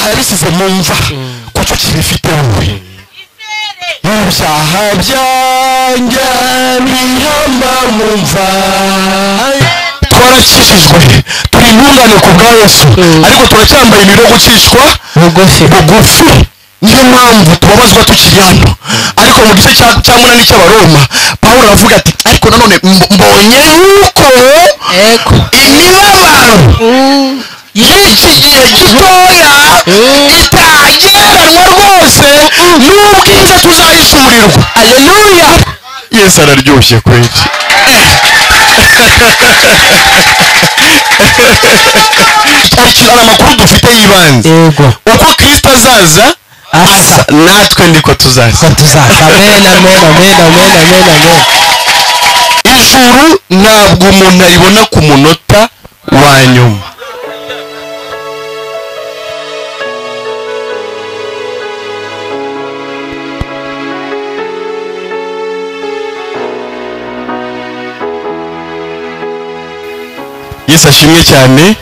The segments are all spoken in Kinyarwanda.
yabisize mu mva kuko kibifite wowe ibyaha byanjye bihamba mu mva twarakijijwe turi intungane ku bwa Yesu ariko turacyambaye imibiri yo gucishwa bugufi niyo mpamvu tubabazwa tukiri hano ariko mu gice cya munani cy'abaroma Pawulo aravuga ati ariko nanone mbonye yuko imibabaro y'iki gihe gitoya itagereranywa rwose n'ubwiza tuzahishurirwa. Haleluya, Yesu araryoshye kweli. Ari amakuru dufite y'ibanze uko Kristo azaza natwe ndiko tuzaza. Amen, amen, amen, amen, amen, amen. Ijuru ntabwo umuntu aribona ku munota wa nyuma. Yesu ashimwe cyane.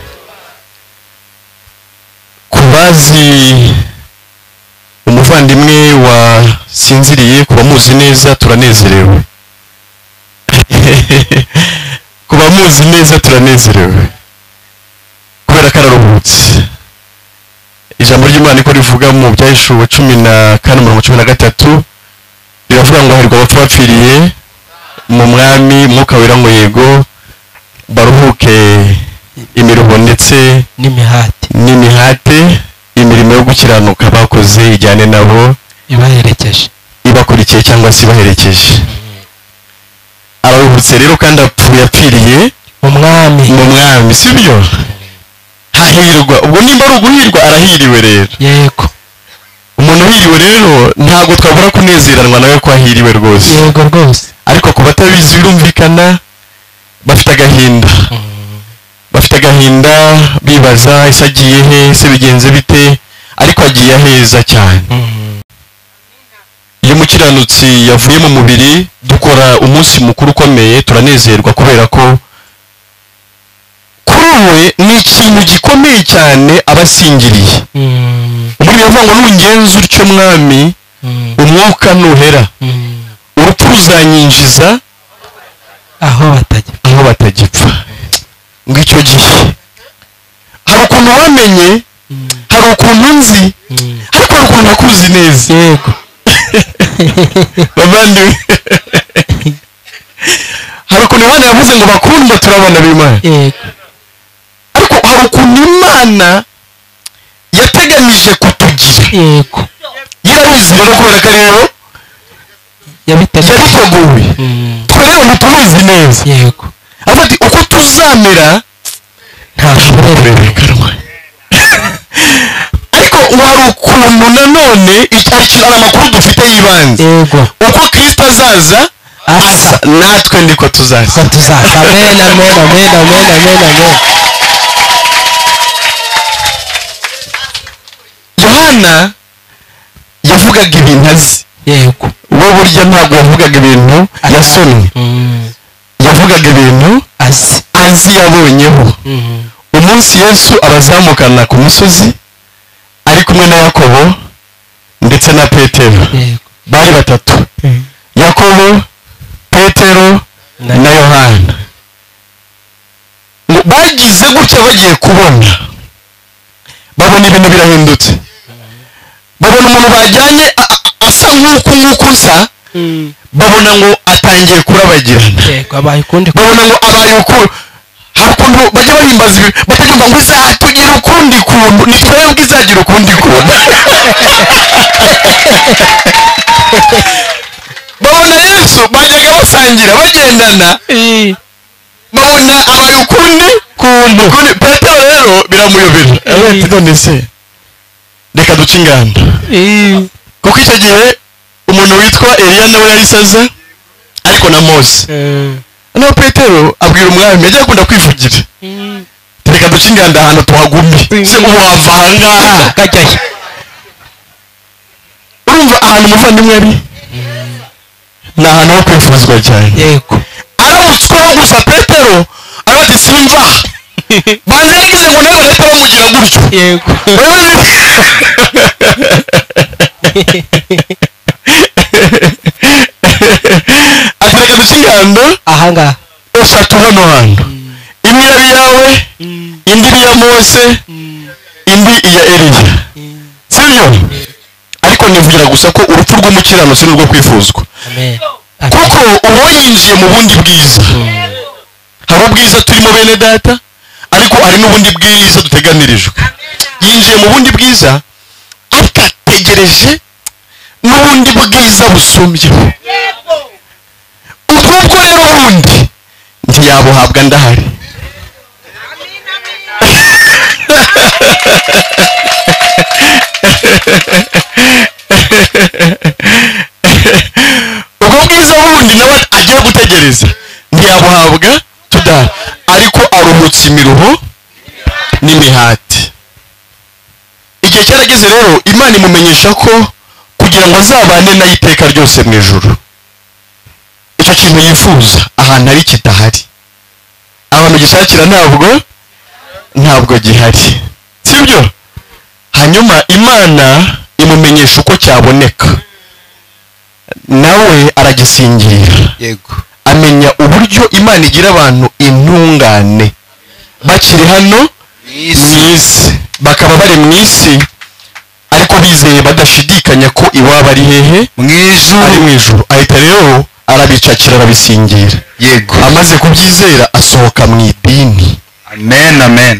Kubazi umuvandimwe wasinziriye, kuba muzi neza turanezerewe. Kuba muzi neza turanezerewe kubera ko araruhutse. Ijambo ry'Imana iko rivuga mu Byahishuwe 14:13 riravuga ngo hahirwa abapfu bapfiriye mu mwami Mwuka Wera ngo yego baruhuke imiruho ndetse n'imihate imirimo yo gukiranuka bakoze ijyane nabo ibaherekeje ibakurikiye cyangwa se ibaherekeje. Araruhutse rero kandi yapfiriye mu mwami sibyo? Hahirwa, ubwo nimba ari uguhirwa arahiriwe rero. Yego, umuntu uhiriwe rero ntabwo twabura kunezeranwa nawe ko ahiriwe rwose. Yego rwose. Ariko ku batabizi birumvikana bafite agahinda. Bafite agahinda bibaza ese agiye he, ese bigenze bite, ariko agiye aheza cyane. Iyo mukiranutsi yavuye mu mubiri dukora umunsi mukuru ukomeye, turanezerwa kubera ko kuri we ni ikintu gikomeye cyane abasingiriye. Umuri yavuga ngo nungenza utyo mwami umwuka nuhera urupfu ruzanyinjiza aho batagipfa. Ngo icyo gihe hari ukuntu wamenye, hari ukuntu nzi, ariko hari ukuntu nakuzi neza. Yego babandi hari ukuntu Imana yavuze ngo bakundwa turabana b'Imana. Yego, ariko hari ukuntu Imana yateganije kutugira. Yego, yarabizi rero kubera ko rero yabiteguye. Twe rero ntitubizi neza. Yego, afati uko tuzamera ntabwo birerekanwa. Ariko hari ukuntu nanone ari amakuru dufite y'ibanze. Yego, uko Kristo azaza natwe ndiko tuzaza. Amen, amen, amen, amen, amen, amen. Yohana yavugaga ibintu azi. Yego, we burya ntabwo yavugaga ibintu yasomye. Yavugaga ibintu azi yabonyeho. Umunsi Yesu abazamukana ku musozi ari kumwe na Yakobo ndetse na Petero. Bari batatu, Yakobo, Petero na Yohana. Bagize gutya bagiye kubona, babona ibintu birahindutse. Babona umuntu bajyanye asa nk'uko nsa, babona ngo atangiye kurabagirana. Babona ngo abaye uko. Hari ukuntu bajya bahimbaza batagira ngo izatugira ukundi kuntu, ni twebwe izagira ukundi kuntu. Babona Yesu bajyaga basangira bagendana, babona abaye ukundi kuntu. Petero rero biramuyobera, ati none se reka duce inganda. Kuko icyo gihe umuntu witwa Eliya nawe yari saza ariko na Mose. No Petero abwira umwami yagiye akunda kwivugira. Reka duce inganda ahantu tuhagumye. Se uwava ahangaha kajyayo. Urumva ahantu umuvandimwe ari ni ahantu ho kwifuzwa cyane. Yego, aramutsweho gusa Petero arabati simva banze yagize ngo nawe leta bamugira gutyo. Yego, atereka duce ingando ahangaha eshatu hano hantu imwe yari iyawe indi ni iya mose indi iya eliya sibyo ariko nivugira gusa ko urupfu rw'umukiranutsi ni urwo kwifuzwa amen kuko uwo yinjiye mu bundi bwiza hari ubwiza turimo bene data ariko hari n'ubundi bwiza duteganirijwe yinjiye mu bundi bwiza ariko ategereje n'ubundi bwiza busumbyeho ubwo rero bundi ntiyabuhabwa ndahari ubwo bwiza bundi nawe agiye gutegereza ntiyabuhabwa tudahari ariko aruhutse imiruho n'imihati igihe cyarageze rero imana imumenyesha ko kugira ngo azabane nayo iteka ryose mu ijuru icyo kintu yifuza ahantu ari kitahari abantu gishakira ntabwo gihari sibyo hanyuma imana imumenyesha uko cyaboneka nawe aragisingira yego amenya uburyo imana igira abantu intungane bakiri hano mu isi bakaba bari mu isi ariko bizeye badashidikanya ko iwabo ari hehe ari mu ijuru ahita rero arabicakira arabisingira yego amaze kubyizera asohoka mu idini amen amen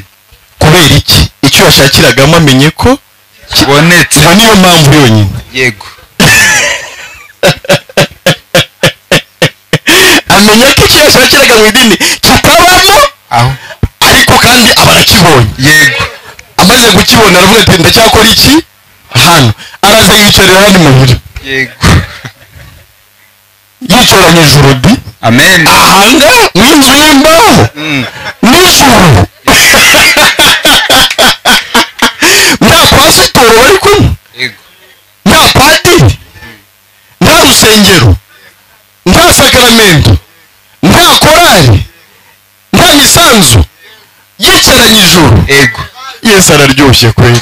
kubera iki icyo yashakiragamo amenye ko kibonetse iyo niyo mpamvu yonyine yego amenya ko icyo yashakiraga mu idini kitabamo aho ariko kandi aba arakibonye yego amaze kukibona aravuga ati ndacyakora iki hano araza yicarira hano imuhira yego yicaranye ijuru di amen ahanga mu inzu y'imbaho n'ijuru nta pasitoro bari kumwe yego nta padiri nta rusengero nta sakaramento nta korari nta misanzu yicaranye ijuru yego yesu araryoshye kweli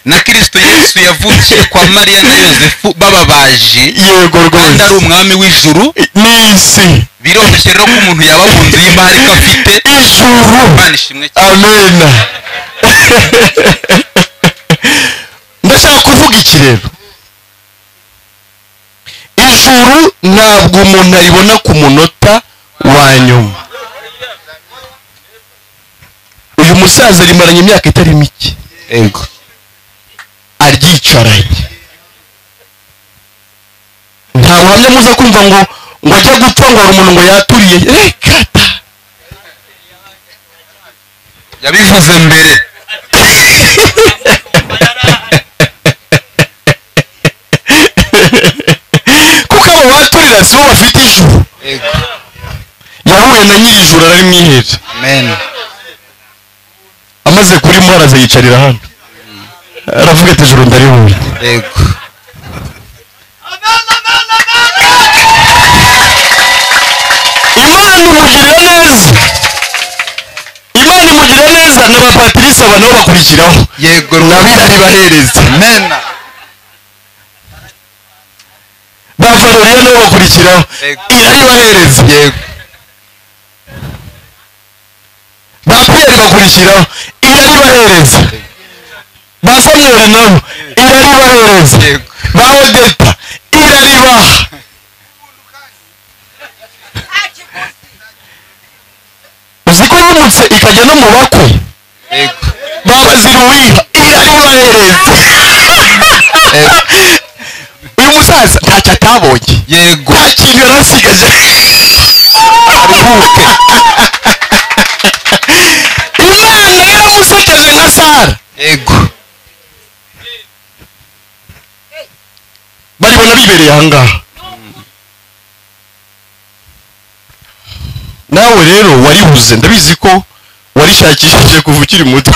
na kristo yesu yavukiye kwa mariya na yosefu bababaje yego kandi ari rwose umwami w'ijuru n'isi biroroshye rero ko umuntu yaba mu nzu y'imari ko afite ijuru imana ishimwe cyane amena ndashaka kuvuga iki rero ijuru ntabwo umuntu aribona ku munota wa nyuma uyu musaza rimaranye imyaka itari mike yego aryicaranye nta buhamya muza kumva ngo ajya gupfa ngo hari umuntu ngo yaturiye reka ta yabivuze mbere kuko abo baturira si bo bafite ijuru yego yahuye na nyiri ijuru ararimwihera amen amaze kurimo araza yicarira hano aravuga ati ijuru ndarihuye yego imana imugirira neza imana imugirira neza n'abapatirisi aba nabo bakurikiraho yego nabo irabibahereza amen ba valoriya nabo bakurikiraho Yego. irabibahereza yego ba piyeri bakurikiraho irabibahereza ba samweri nabo iraribahereza yego ba odeta iraribaha uzi ko yimutse ikajya no mu bakwe yego babaziruwiha iraribahereza uyu musaza ntacyo atabonye yego nta kintu yari asigaje aruhuke imana yaramusekeje nka sara yego baribona bibereye ahangaha nawe rero waribuze ndabizi ko warishakishije kuva ukiri muto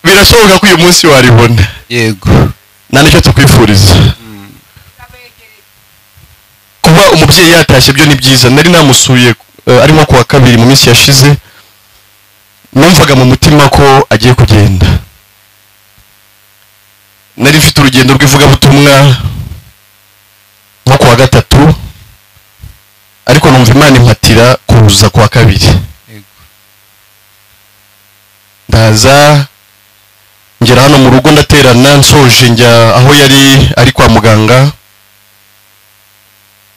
birashoboka ko uyu munsi waribona yego nta nicyo tukwifuriza umubyeyi yatashye byo ni byiza. Nari namusuye ari nko kuwa kabiri mu minsi yashize, numvaga mu mutima ko agiye kugenda. Nari mfite urugendo rw'ivugabutumwa nko kuwa gatatu, ariko numva Imana impatira kuza kuwa kabiri. Ndaza ngera hano mu rugo, ndaterana, nsoje njya aho yari ari kwa muganga,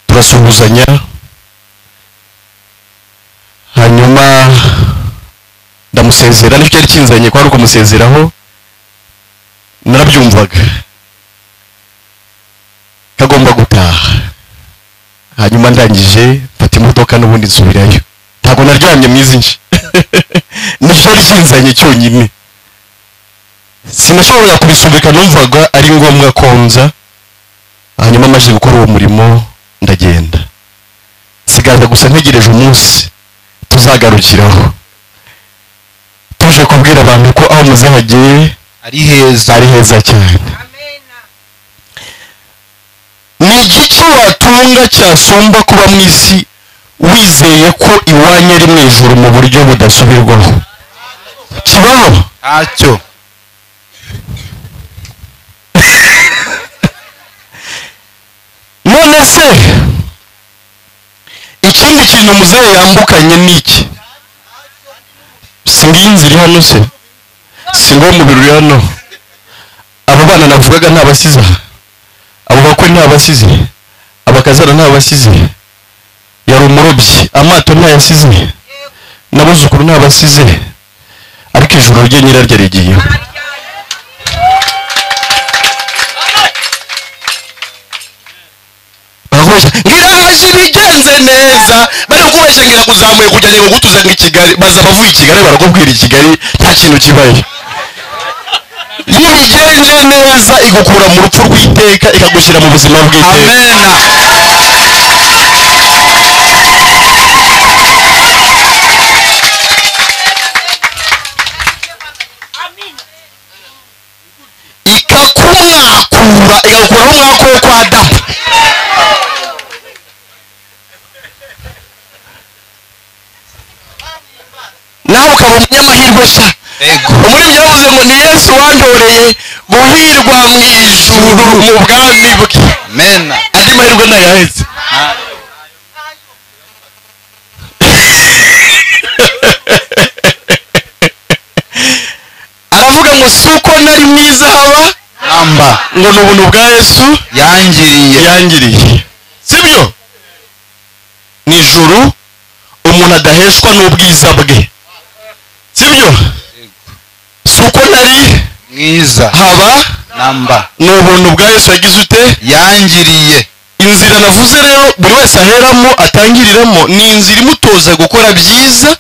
turasuhuzanya, hanyuma ndamusezera. Nicyo cyari kinzanye kwa ari ukumusezeraho. Narabyumvaga kagomba gutaha, hanyuma ndangije mfata imodoka n'ubundi nsubirayo. Ntabwo naryamye mwizi nje nicyo cyari kinzanye cyonyine. Sinashoboraga kubisubika, numvaga ari ngombwa konza. Hanyuma maze gukora uwo murimo ndagenda, sigaza gusa ntegereje umunsi tuzagarukiraho, tuje kubwira abantu ko aho muze hagiye ari heza cyane. Ni igiki watunga cyasumba kuba mu isi wizeye ko iwanyu ari mu ijuru mu buryo budasubirwaho? Kibaho? ntacyo. None se ikindi kintu muzehe yambukanye ni iki? Singiye inzira hano se, singo mu birori hano. Abo bana navugaga ntabasize, abo bakwe ntabasize, abakazana ntabasize, yari umurobyi, amato ntayasize, n'abuzukuru ntabasize, ariko ijuru rye nyiraryo rigiyeho. Ngiraje bigenze neza, bari kubeshya ngira kuzamuye kujya ngo gutuzanga i Kigali, baza bavuye i Kigali barakubwira i Kigali nta kintu kibaye. Iyo bigenje neza igukura mu rupfu rw'iteka ikagushyira mu buzima bw'iteka. Ikakumwakura, igakuraho umwaka wo kwa Adamu. Nawe ukaba umunyamahirwe sha. Umuririmbyi yavuze ngo ni Yesu wandoreye guhirwa mu ijuru mu bwami bwe. Amen. Andi mahirwe ntayaheze. Aravuga ngo suko nari mwiza haba namba, ngo ni ubuntu bwa Yesu yangiriye. Sibyo? Ni ijuru umuntu adaheshwa n'ubwiza bwe. Sibyo? Suko nari mwiza haba namba, ni ubuntu bwa Yesu yagize ute? yangiriye. Inzira navuze rero buri wese aheramo atangiriramo ni inzira imutoza gukora byiza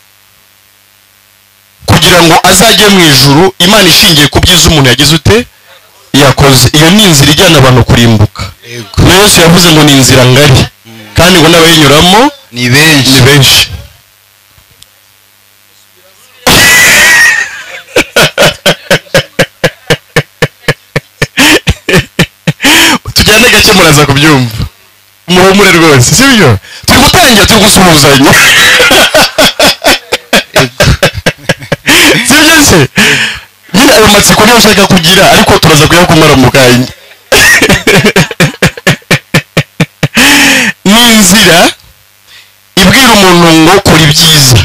kugira ngo azajye mu ijuru, Imana ishingiye ku byiza umuntu yagize ute? Yakoze. Iyo ni inzira ijyana abantu kurimbuka. Yesu yavuze ngo ni inzira ngari, kandi ngo n'abayinyuramo ni benshi. Tujyane gake muraza kubyumva, muhumure rwose. Sibyo? Turi gutangira, turi gusuhuzanya. Sibyo se? Nyine ayo matsiko niyo ushaka kugira, ariko turaza kuyakumara mu kanya. Ni inzira ibwira umuntu ngo kora ibyiza,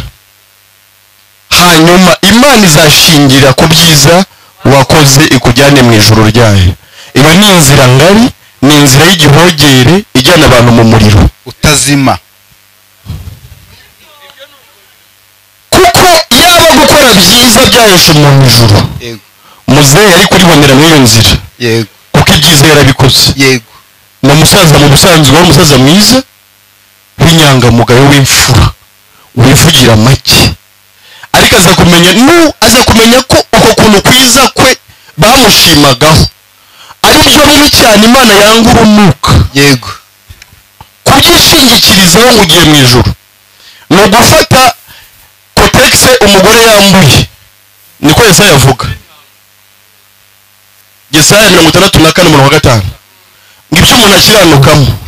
hanyuma Imana izashingira ku byiza wakoze ikujyane mu ijuru ryayo. Iyo ni inzira ngari, ni inzira y'igihogere ijyana abantu mu muriro utazima. Kuko yaba gukora byiza byahesha umuntu ijuru, muzehe yari kuribonera muri iyo nzira. Kuko ibyiza yarabikoze. Ni umusaza mu busanzwe, umusaza mwiza w'inyangamugayo w'imfura, wivugira make, ariko aza kumenya ko uko kuntu kwiza kwe bamushimagaho ari byo bibi cyane Imana yanga urunuka. Kubyishingikirizaho ngo ugiye mu ijuru ni ugufata kotegise umugore yambuye. Niko Yesaya avuga, Yesaya 64:5, ngo ibyo umuntu akiranukamo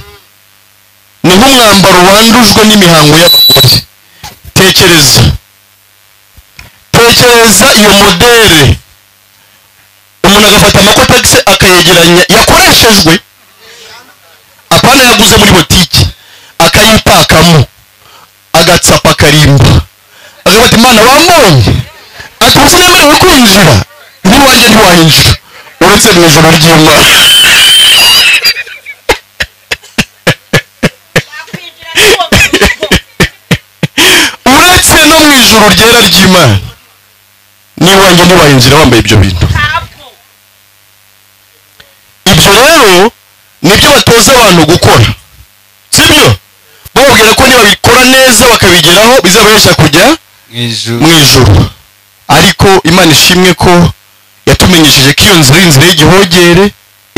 ni nk'umwambaro wandujwe n'imihango y'abagore. tekereza iyo modere, umuntu agafata amakotagisi akayegeranya yakoreshejwe, apana yaguze muri botiki, akayitakamo agatsapa akarimba, agafata imana wambonye ati ubu sinemerewe kwinjira, n'iwanjye ntiwayinjira uretse mu ijoro ry'Imana. uretse no mu ijoro ryera ry'Imana n'iwanjye ntiwayinjira wambaye ibyo bintu. ibyo rero nibyo batoza abantu gukora, sibyo? bababwira ko nibabikora neza bakabigeraho bizabahesha kujya mu ijoro. ariko Imana ishimwe ko yatumenyesheje ko iyo nzira ari inzira y'igihogere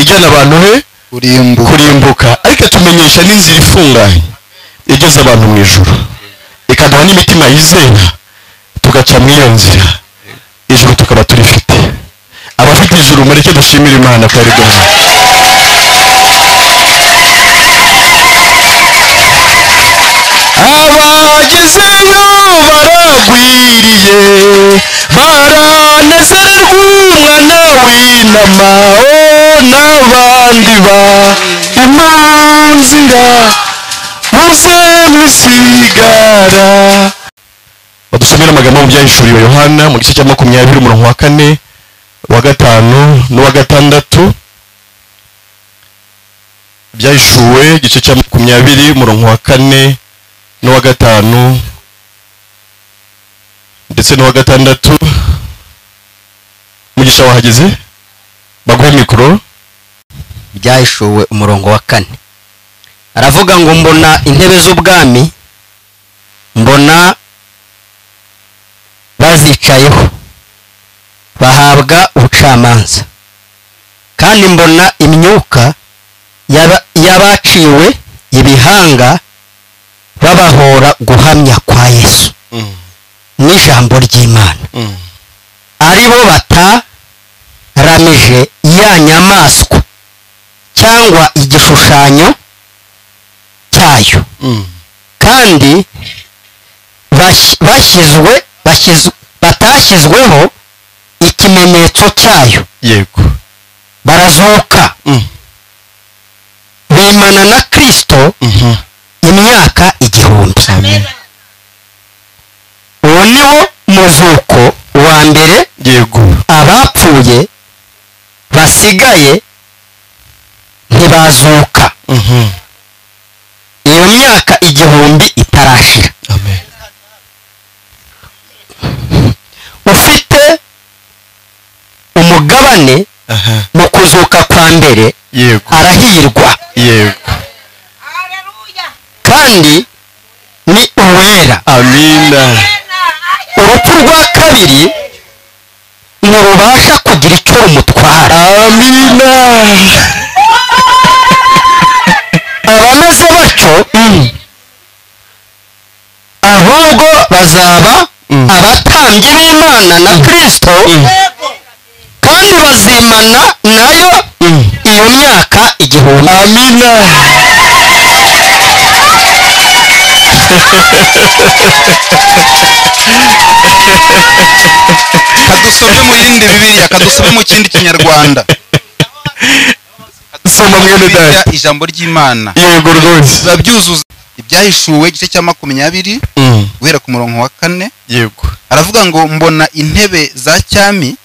ijyana abantu he kurimbuka, ariko atumenyesha n'inzira ifunganye igeza abantu mu ijoro, ikaduha n'imitima yizera tugaca mu iyo nzira, ijoro tukaba turifite. abafite ijoro mureke dushimira Imana ko ari gahunda. abagezeyo baragwiriye baranezerwa umwana w'intama, n'abandi imanzira muze musigara. badusomera amagambo mu byahishuriwe Yohana mu gice cya 20 umurongo wa 4 wa 5 n'uwa 6. byahishuwe igice cya 20 umurongo wa 4 n'uwa 5 ndetse n'uwa 6. mugisha wahageze baguhe mikoro. byahishuwe umurongo wa 4 aravuga ngo mbona intebe z'ubwami, mbona bazicayeho bahabwa ubucamanza, kandi mbona imyuka y'abaciwe ibihanga babahora guhamya kwa Yesu n'ijambo ry'Imana, ari bo bataramije ya nyamaswa cyangwa igishushanyo cyayo, kandi batashyizweho ikimenyetso cyayo. yego. barazuka bimana na Kristo imyaka 1000. amen. uwo niwo muzuko wa mbere. yego. abapfuye basigaye ntibazuka iyo myaka 1000 itarashira. amen. ufite umugabane mu kuzuka kwa mbere yego. arahirwa. yego. kandi ni uwera. amina. urupfu rwa kabiri ntirubasha kugira icyo rumutwara. amina. abameze batyo ahubwo bazaba abatambyi b'Imana na Kristo, kandi bazimana nayo iyo myaka 1000. amina. kadusome mu yindi Bibiliya, kadusome mu kindi Kinyarwanda. soma mwene data ijambo ry'Imana. yego rwose. babyuzuza ibyahishuwe igice cya 20 guhera ku murongo wa 4. yego. aravuga ngo mbona intebe za cyami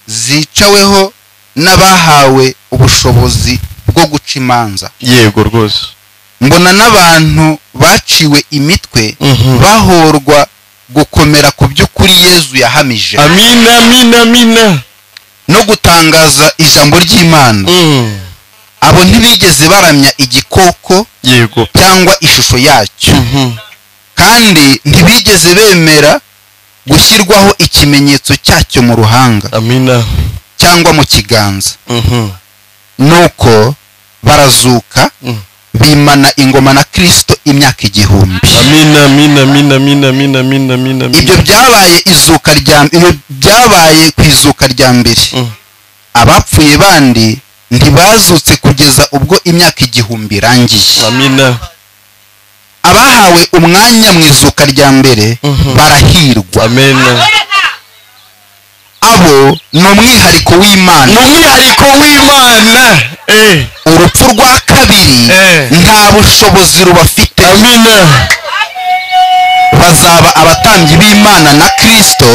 zicaweho n'abahawe ubushobozi bwo guca imanza. yego rwose. mbona n'abantu baciwe imitwe bahorwa gukomera ku by'ukuri Yesu yahamije. amina. amina. amina. no gutangaza ijambo ry'Imana. abo ntibigeze baramya igikoko yego. cyangwa ishusho yacyo, kandi ntibigeze bemera gushyirwaho ikimenyetso cyacyo mu ruhanga amina. cyangwa mu kiganza. nuko barazuka bimana ingoma na Kristo imyaka 1000. amina. amina. amina. amina. amina. amina. amina. ibyo byabaye ku izuka rya mbere. abapfuye bandi ntibazutse kugeza ubwo imyaka 1000 irangiye. amina. abahawe umwanya mu izuka rya mbere barahirwa. amen. abo ni umwihariko w'Imana. ni umwihariko w'Imana. urupfu rwa kabiri nta bushobozi rubafite. amina. bazaba abatambyi b'Imana na Kristo,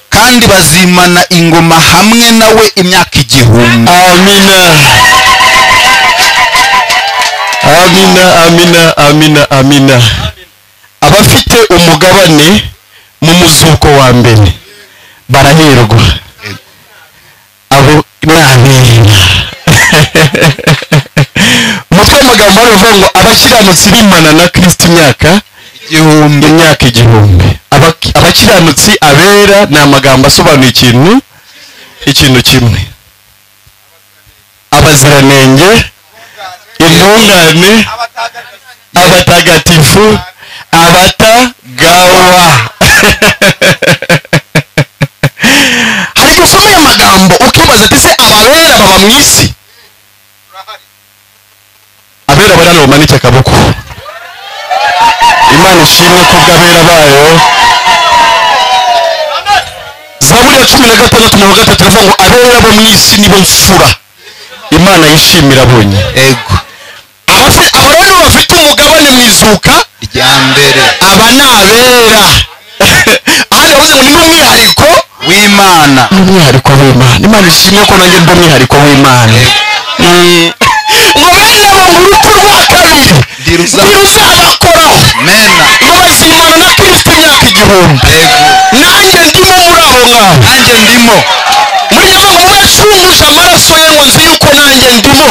kandi bazimana ingoma hamwe nawe imyaka 1000. amina. amina amina amina amina. abafite umugabane mu muzuko wa mbere barahirwa. abo n'abera. umutwe w'amagambo aravuga ngo abakiranutsi b'Imana na Kristo imyaka 1000. abakiranutsi abera ni amagambo asobanuye ikintu kimwe. abaziranenge, intungane, abatagatifu, abatagawa. hari gusoma aya magambo ukibaza ati se ababera baba mu isi? abera bari hano bamanike akaboko. Imana ishimwe ku bw'abera bayo. Zaburi ya 16:3 iravuga ngo abera bo mu isi nibo mfura Imana yishimira abonye. ego abo rero bafite umugabane mu izuka rya mbere. aba ni abera. ahandi bavuze ngo ni umwihariko w'Imana. n'umwihariko w'Imana. Imana ishimwe ko nanjye ndi umwihariko w'Imana. ngo bene abo mu rupfu rwa kabiri ntiruzabakoraho. mena ngo bazimana na Kristo imyaka 1000. nanjye ndimo muri abo ngabo. nanjye ndimo. muri ngo mwacunguje amaraso ye ngo nzi yuko nanjye ndimo.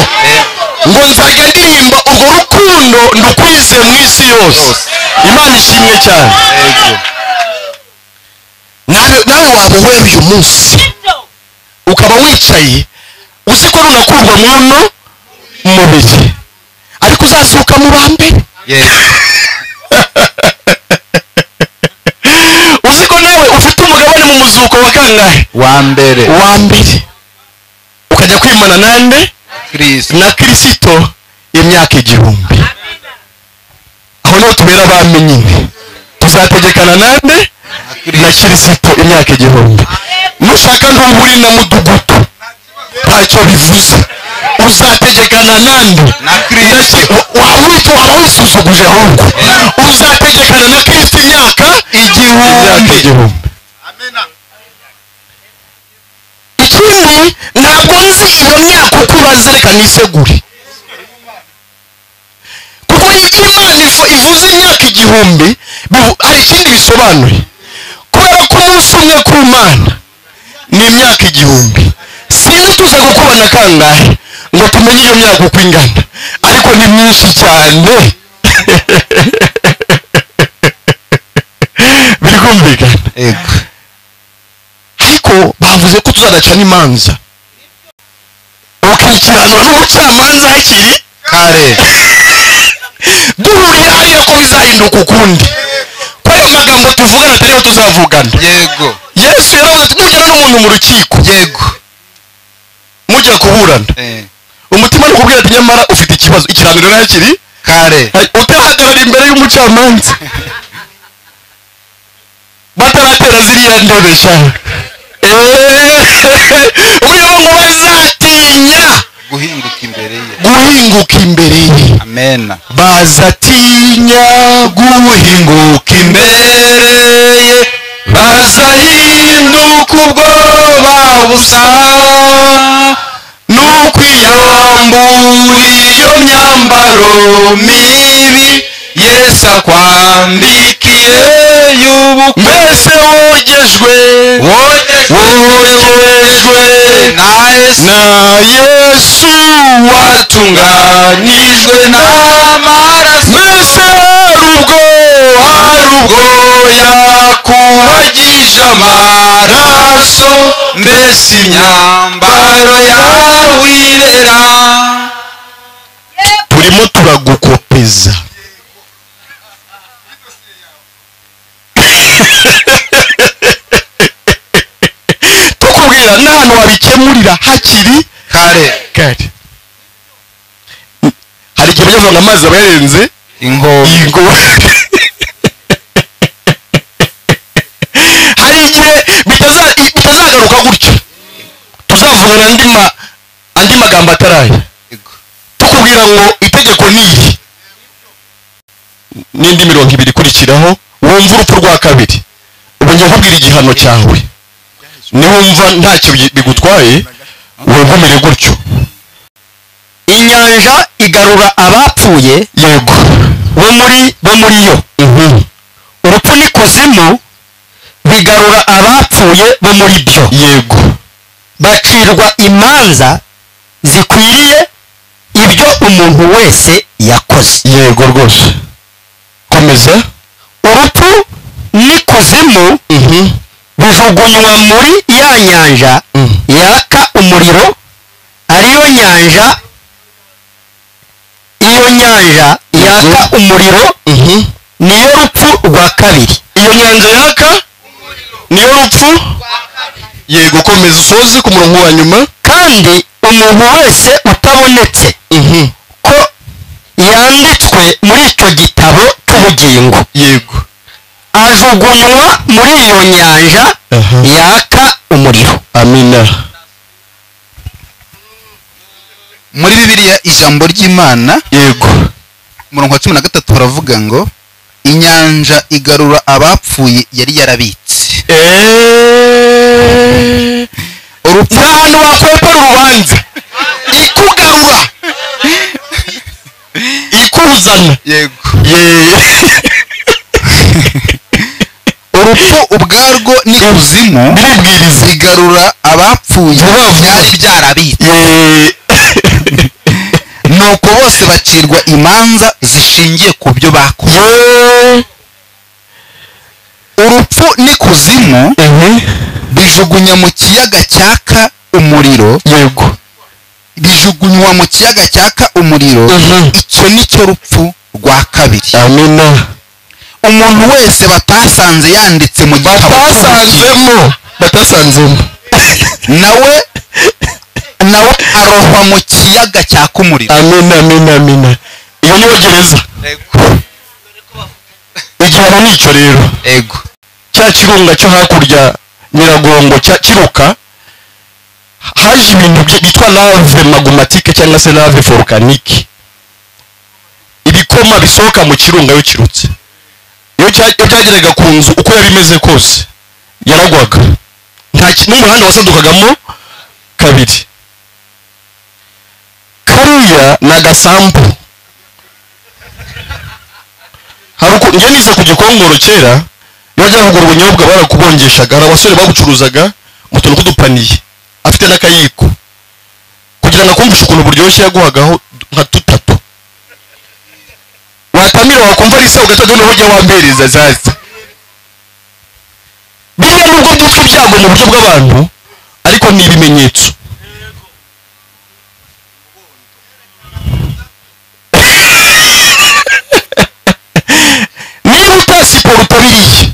ngo nzajya ndirimba urwo rukundo ndukwize mu isi yose. Imana ishimwe cyane. nawe waba ureba uyu munsi ukaba wicaye uzi ko runakurwa muno mubiri, ariko uzazuka mu ba mbere. uzi ko nawe ufite umugabane mu muzuko wa kangahe? wa mbere. ukajya kwimana nande? na Kristo imyaka 1000. aho niho tubera abamenyi. tuzategekana nande? na Kristo imyaka 1000. nushaka ntuburi na mudugudu ntacyo bivuze. uzategekana nande? na Kristo. waba wisuzuguje ahubwo. uzategekana na Kristo imyaka 1000. ikindi ntabwo nzi iyo myaka uko ubaze, reka nisegure. kuko Imana ivuze imyaka 1000 hari ikindi bisobanuye. kubera ko umunsi umwe ku Mana ni imyaka 1000. sinzi tuza gukubana kangahe ngo tumenye iyo myaka uko ingana, ariko ni myinshi cyane. biri kumvikana? ariko bavuze ko tuzadaca n'imanza ukikiranwa n'umucamanza hakiri kare. duhurira hariya ko bizahinduka ukundi. ko ayo magambo tuvugana atariho tuzavugana. yego. Yesu yaravuze mujyana n'umuntu mu rukiko. yego. mujya kuburana. umutima ari kubwira ati nyamara ufite ikibazo. ikiraniro nayo kiri kare. utahagarara imbere y'umucamanza bataratera ziriya ndebe cyane. uburyo ngo bazatinya guhinguka imbere ye. guhinguka imbere ye. amen. bazatinya guhinguka imbere ye, bazahinduka ubwoba busa n'ukwiyambura iyo myambaro mibi Yesu akwambikiye y'ubukwe. mbese wogejwe na Yesu watunganijwe n'amaraso. mbese hari ubwo yakuhagije amaraso, mbese imyambaro yawe irera. turimo turagukopeza. tukubwira n'ahantu wabikemurira hakiri kare. hari igihe bavuga ngo amazi aba yarenze ingobe hari igihe bitazagaruka gutyo, tuzavugana andi magambo ataraya tukubwira ngo itegeko ni iri, n'indi 20 ikurikiraho wumva urupfu rwa kabiri. ubu njye nkubwira igihano cyawe, niwumva ntacyo bigutwaye wegumire gutyo. inyanja igarura abapfuye yego bo muri yo. urupfu n'ikuzimu bigarura abapfuye bo muri byo. yego bacirwa imanza zikwiriye ibyo umuntu wese yakoze. yego rwose, komeza. urupfu n'ikuzimu bijugunywa muri ya nyanja yaka umuriro, ariyo nyanja yaka umuriro niyo rupfu rwa kabiri. iyo nyanja yaka niyo rupfu. yego komeza usoze ku murongo wa nyuma. kandi umuntu wese utabonetse ko yanditswe muri icyo gitabo cy'ubugingo yego ajugunywa muri iyo nyanja yaka umuriro. amina. muri Bibiliya ijambo ry'Imana yego umurongo wa 13 baravuga ngo inyanja igarura abapfuye yari yarabitse. urupfu ahantu wakwepera urubanza ikugarura ikuzana. yego urupfu ubwarwo n'ikuzimu biribwiriza bigarura abapfuye byari byarabitse. nuko bose bacirwa imanza zishingiye ku byo bakoze. urupfu n'ikuzimu bijugunya mu kiyaga cyaka umuriro. yego bijugunywa mu kiyaga cyaka umuriro. icyo nicyo rupfu rwa kabiri. amina. umuntu wese batasanze yanditse mu gitabo batasanzemo nawe arohwa mu kiyaga cyaka umuriro. amina. iyo niyo gereza. igihano nicyo rero. ego cya kirunga cyo hakurya Nyiragongo kiruka, haje ibintu byitwa lave magmatique cyangwa se lave volcanique, ibikoma bisohoka mu kirunga yo kirutse. iyo cyageraga ku nzu uko yari imeze kose yaragwaga, n'umuhanda wasadukagamo kabiri. kariya ni agasambu. njye nize ku Gikongoro kera, iyo wajya kugura ubunyobwa barakubongeshaga. hari abasore babucuruzaga mu tuntu tw'udupaniye afite n'akayiko, kugira ngo akumvishe ukuntu buryoshye yaguhagaho nka 3. watamira wakumva ari se ugatatu noneho ujya wambereza zaza. biriya nubwo byitwa ibyago mu buryo bw'abantu, ariko ni ibimenyetso. niba utasiporo utabiriye,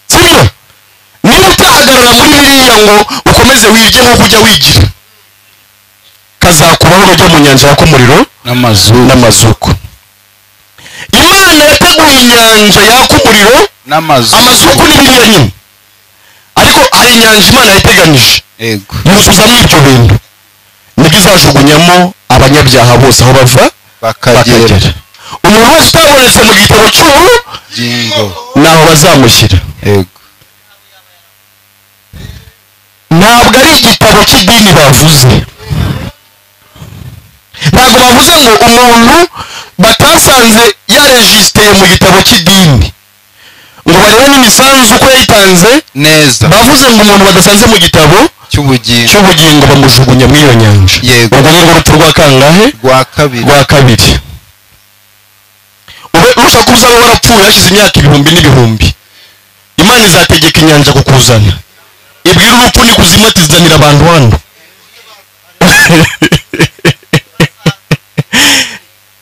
sibyo? niba utahagarara muri biriya ngo ukomeze wirye nk'uko ujya wigira, kazakubaho urujya mu nyanja yaka umuriro n'amazuku. imana yateguye inyanja yaka umuriro amazuku ni biriya nyine, ariko hari inyanja imana yateganije yuzuzamo ibyo bintu, nibwo izajugunyamo abanyabyaha bose aho bava bakagera. umuntu wese utabonetse mu gitabo cy'ubugingo naho bazamushyira. ntabwo ari igitabo cy'idini bavuze, ntabwo bavuze ngo umuntu batasanze yarejisiteye mu gitabo cy'idini ngo barebe n'imisanzu uko yayitanze neza. bavuze ngo umuntu badasanze mu gitabo cy'ubugingo bamujugunya muri iyo nyanja. ubwo ni urupfu rwa kangahe? rwa kabiri. urusha kuba uzaba warapfuye hashize imyaka ibihumbi n'ibihumbi, imana izategeka inyanja kukuzana, ibwira urupfu n'ikuzimu ati zizanira abantu hano.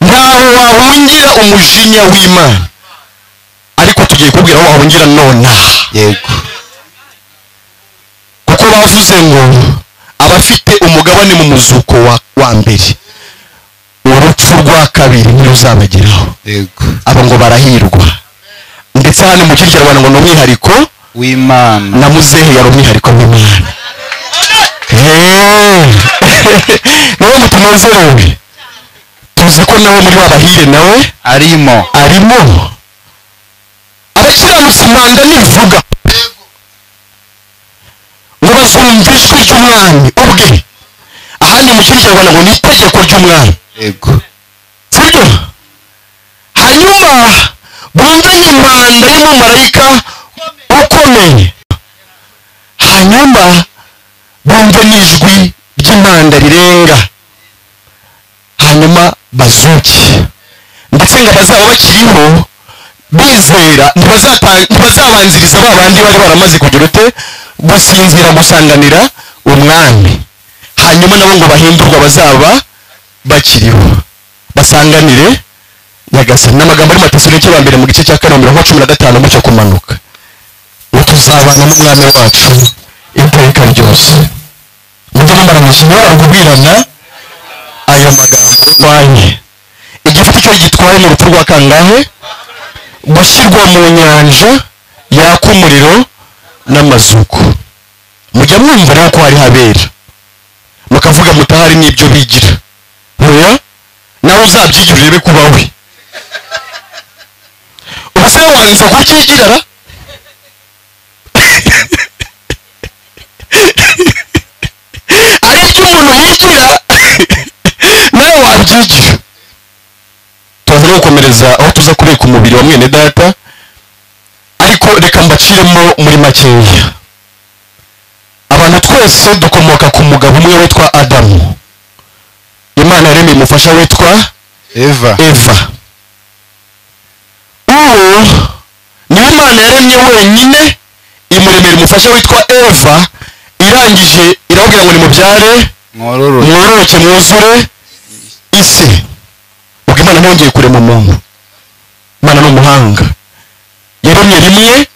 ntaho wahungira umujinya w'imana, ariko tugiye kubwira aho wahungira nonaha. kuko bavuze ngo abafite umugabane mu muzuko wa mbere urupfu urupfu rwa kabiri ntiruzabageraho. yego abo ngo barahirwa. ndetse hano mu kinyarwanda ngo ni umwihariko w'Imana na muzehe yari umwihariko w'Imana. nawe mutunezerewe tuzi ko nawe muri wabahire nawe arimo abakiranutsi impanda nivuga ngo bazumva ijwi ry'umwami ubwe. ahandi mu kinyarwanda ngo ni itegeko ry'umwami. yego sibyo? hanyuma bumve n'impanda y'umumarayika ukomeye. hanyuma bumve n'ijwi ry'impanda rirenga. hanyuma bazuke. ndetse ngo abazaba bakiriho bizera ntibazabanziriza ba bandi bari baramaze kugira ute gusinzira gusanganira umwami. hanyuma nabo ngo bahindurwa bazaba bakiriho basanganire nyagasani. n'amagambo ari Matesalonike ba mbere mu gice cya 4:15 mucyo kumanuka ngo tuzabana n'umwami wacu iteka ryose. mujye mumaramisha niba kubwirana ayo magambo twanye. igifite icyo gitwaye mu rupfu rwa kangahe? gushyirwa mu nyanja yaka umuriro n'amazuku. mujya mwumva rero ko hari habera mukavuga mutahari n'ibyo bigira. oya nawe uzabyigira urebe kuba we. ubuse wanze kucyigirara ari icyo umuntu yigira nawe wabyigira. tuza gukomereza aho tuza kubika umubiri wa mwene data, ariko reka mbaciremo muri makeya. abantu twese dukomoka ku mugabo umwe witwa Adamu. Imana yaremeye umufasha witwa Eva. uwo niwe Imana yaremye wenyine imuremera umufasha witwa Eva. irangije irababwira ngo nimubyare mwororoke mwuzure isi. ubwo Imana ntiyongeye kurema umuntu. Imana ni umuhanga. yaremye rimwe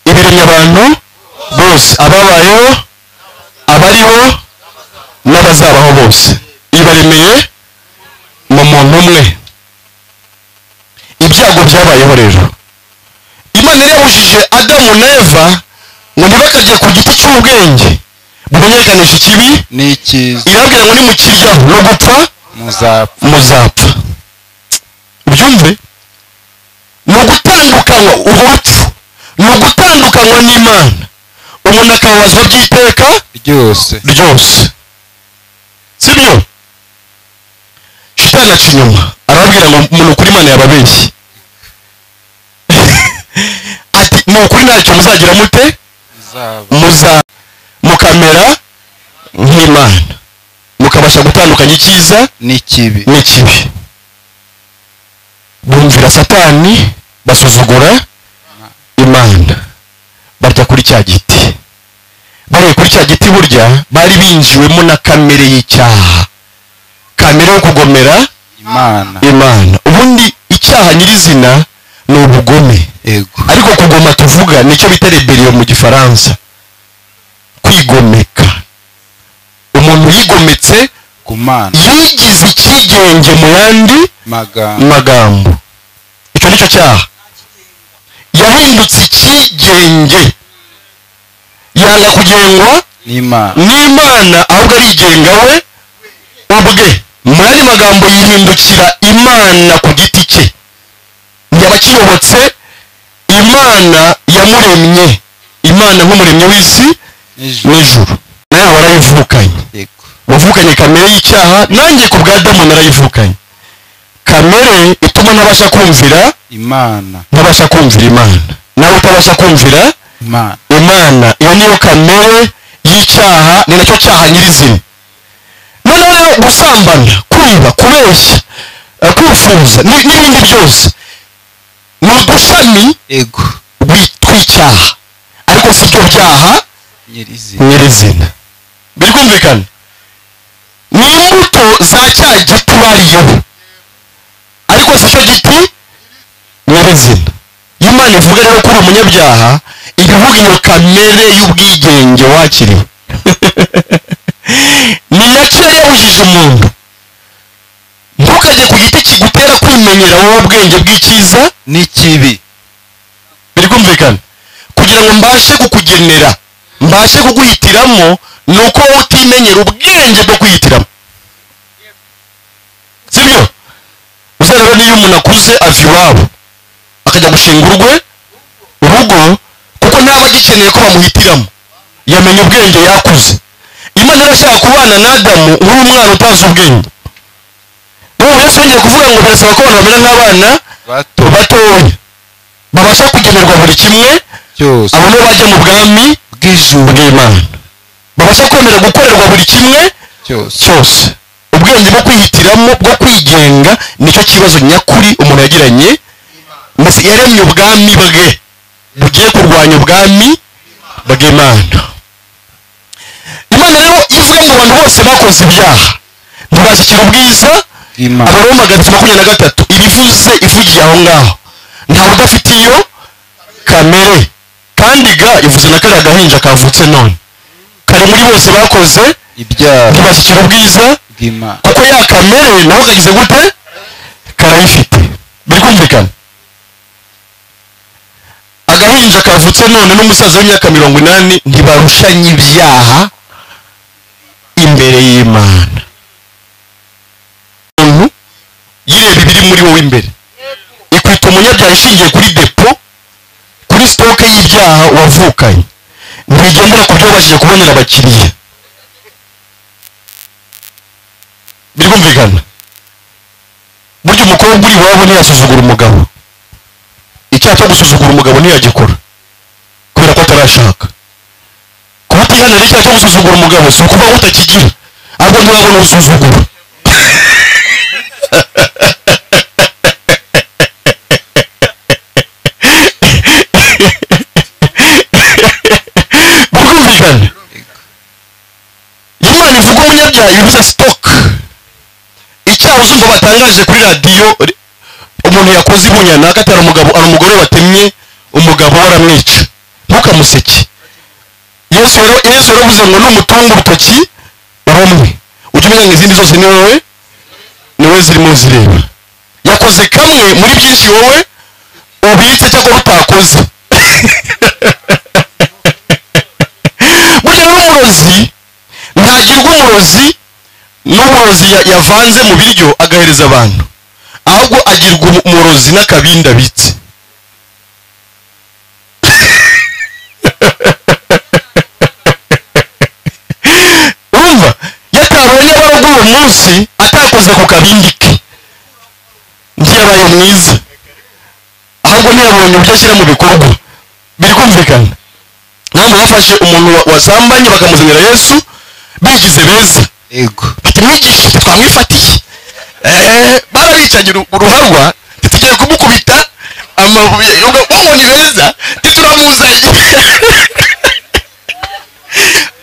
ibiremye abantu bose, ababayeho abariho n'abazabaho bose. ibaremeye mu muntu umwe. ibyago byabayeho rero. Imana yabujije Adamu na Eva ngo ntibakajye ku giti cy'ubwenge bumenyekanisha ikibi n'icyiza. irabwira ngo nimukiryaho no gupfa muzapfa. ubyumve? ni ugutandukanywa urupfu, ni ugutandukanywa n'Imana. umuntu akababazwa by'iteka ryose. sibyo? shitani aca inyuma arababwira ngo umuntu kuri Imana yababeshye. ati ni ukuri ntacyo muzagira mute mukamera nk'Imana mukabasha gutandukanya icyiza n'ikibi. bumvira Satani basuzugura Imana barya kuri cya giti. bariye kuri cya giti burya bari binjiwemo na kamere y'icyaha, kamere yo kugomera Imana. ubundi icyaha nyirizina ni ubugome. ariko kugoma tuvuga nicyo bita rebellion mu gifaransa. kwigomeka. umuntu yigometse ku Mana, yigize icyigenge mu yandi magambo. icyo nicyo cyaha. yahindutse icyigenge, yanga kugengwa n'Imana ahubwo arigenga we ubwe. mu yandi magambo yihindukira Imana ku giti cye. ntiyaba akiyobotse Imana yamuremye. Imana nk'umuremyi w'isi n'ijuru. nawe warayivukanye. wavukanye kamere y'icyaha. nanjye ku bwa Adamu narayivukanye. kamere ituma ntabasha kumvira Imana. nawe utabasha kumvira Imana. iyo niyo kamere y'icyaha, ni nacyo cyaha nyirizina. noneho rero gusambana, kwiba, kubeshya, kwifuza n'ibindi byose ni udushami tw'icyaha, ariko si byo byaha nyirizina. birumvikana? ni imbuto za cya giti bariyeho, ariko si cyo giti nyirizina. iyo Imana ivuga rero ko uri umunyabyaha, ivuga iyo kamere y'ubwigenge wakiriwe. ni nacyo yabujije umuntu. ntukajye ku kumenyera wowe ubwenge bw'icyiza n'ikibi. biri kumvikana kugira ngo mbashe kukugenera mbashe kuguhitiramo ni uko wowe utimenyera ubwenge bwo kwihitiramo, sibyo? uzareba niyo umuntu akuze ava iwabo akajya gushinga urugo kuko ntaba agikeneye ko bamuhitiramo, yamenye ubwenge yakuze. Imana irashaka kubana na Adamu nk'umwana utazi ubwenge. Ubu Yesu yongeye kuvuga ngo birasaba ko abantu bamera nk'abana batoya babasha kugenerwa buri kimwe cyose, abo nibo bajya mu bwami bw'ijuru bw'Imana, babasha kwemera gukorerwa buri kimwe cyose. Ubwenge bwo kwihitiramo bwo kwigenga nicyo kibazo nyakuri umuntu yagiranye, mbese yaremye ubwami bwe bugiye kurwanya ubwami bw'Imana. Imana rero ivuga ngo abantu bose bakoze ibyaha ntibashyikira ubwiza bw'Imana. Abaroma 23 ibivuze ivugiye aho ngaho, ntawe udafite iyo kamere, kandi ga ivuze na kariya gahinja kavutse none kari muri bose bakoze ibyaha ntibashyikira ubwiza bw'Imana, kuko ya kamere naho kagize gute karayifite. biri kumvikana agahinja kavutse none n'umusaza w'imyaka 80 ntibarushanya ibyaha imbere y'Imana. umuntu yireba ibiri muri wowe imbere ikwita umunyabyaha ishingiye kuri depo, kuri stoke y'ibyaha wavukanye, ntigendera ku byo wabashije kubonera abakiriya. biri kumvikana burya umukobwa uri iwabo ntiyasuzugura umugabo, icyaha cyo gusuzugura umugabo ntiyagikora kubera ko atarashaka. kuba utihanira icyaha cyo gusuzugura umugabo si ukuba utakigira, ahubwo ntiwabona ubusuzuguro. birumvikana Imana ivuga umunyabyaha ivuze stock. icyaha uzumva batangaje kuri radiyo umuntu yakoze ibunyana akatara umugabo ari umugore watemye umugabo waramwica, ntukamuseke. Yesu yaravuze ngo numutunga urutoki rumwe ujye umenya ngo izindi zose ni wowe zirimo zireba. yakoze kamwe muri byinshi wowe ubitse cyangwa utakoze. burya n'umurozi ntagirwa umurozi n'umurozi yavanze mu biryo agahereza abantu, ahubwo agirwa umurozi n'akabindi abitse. urumva yatabonye abarwayi uwo munsi atakoze ku kabindi ke ntiyabaye mwiza, ahubwo ntiyabonye uburyo ashyira mu bikorwa. biri kumvikana ntabwo bafashe umuntu wasambanye bakamuzanira Yesu bigize beza, ego bati mwigisha twamwifatiye, barabicanye uruharwa tugiye kumukubita amabuye ngo ni beza tituramuzanye.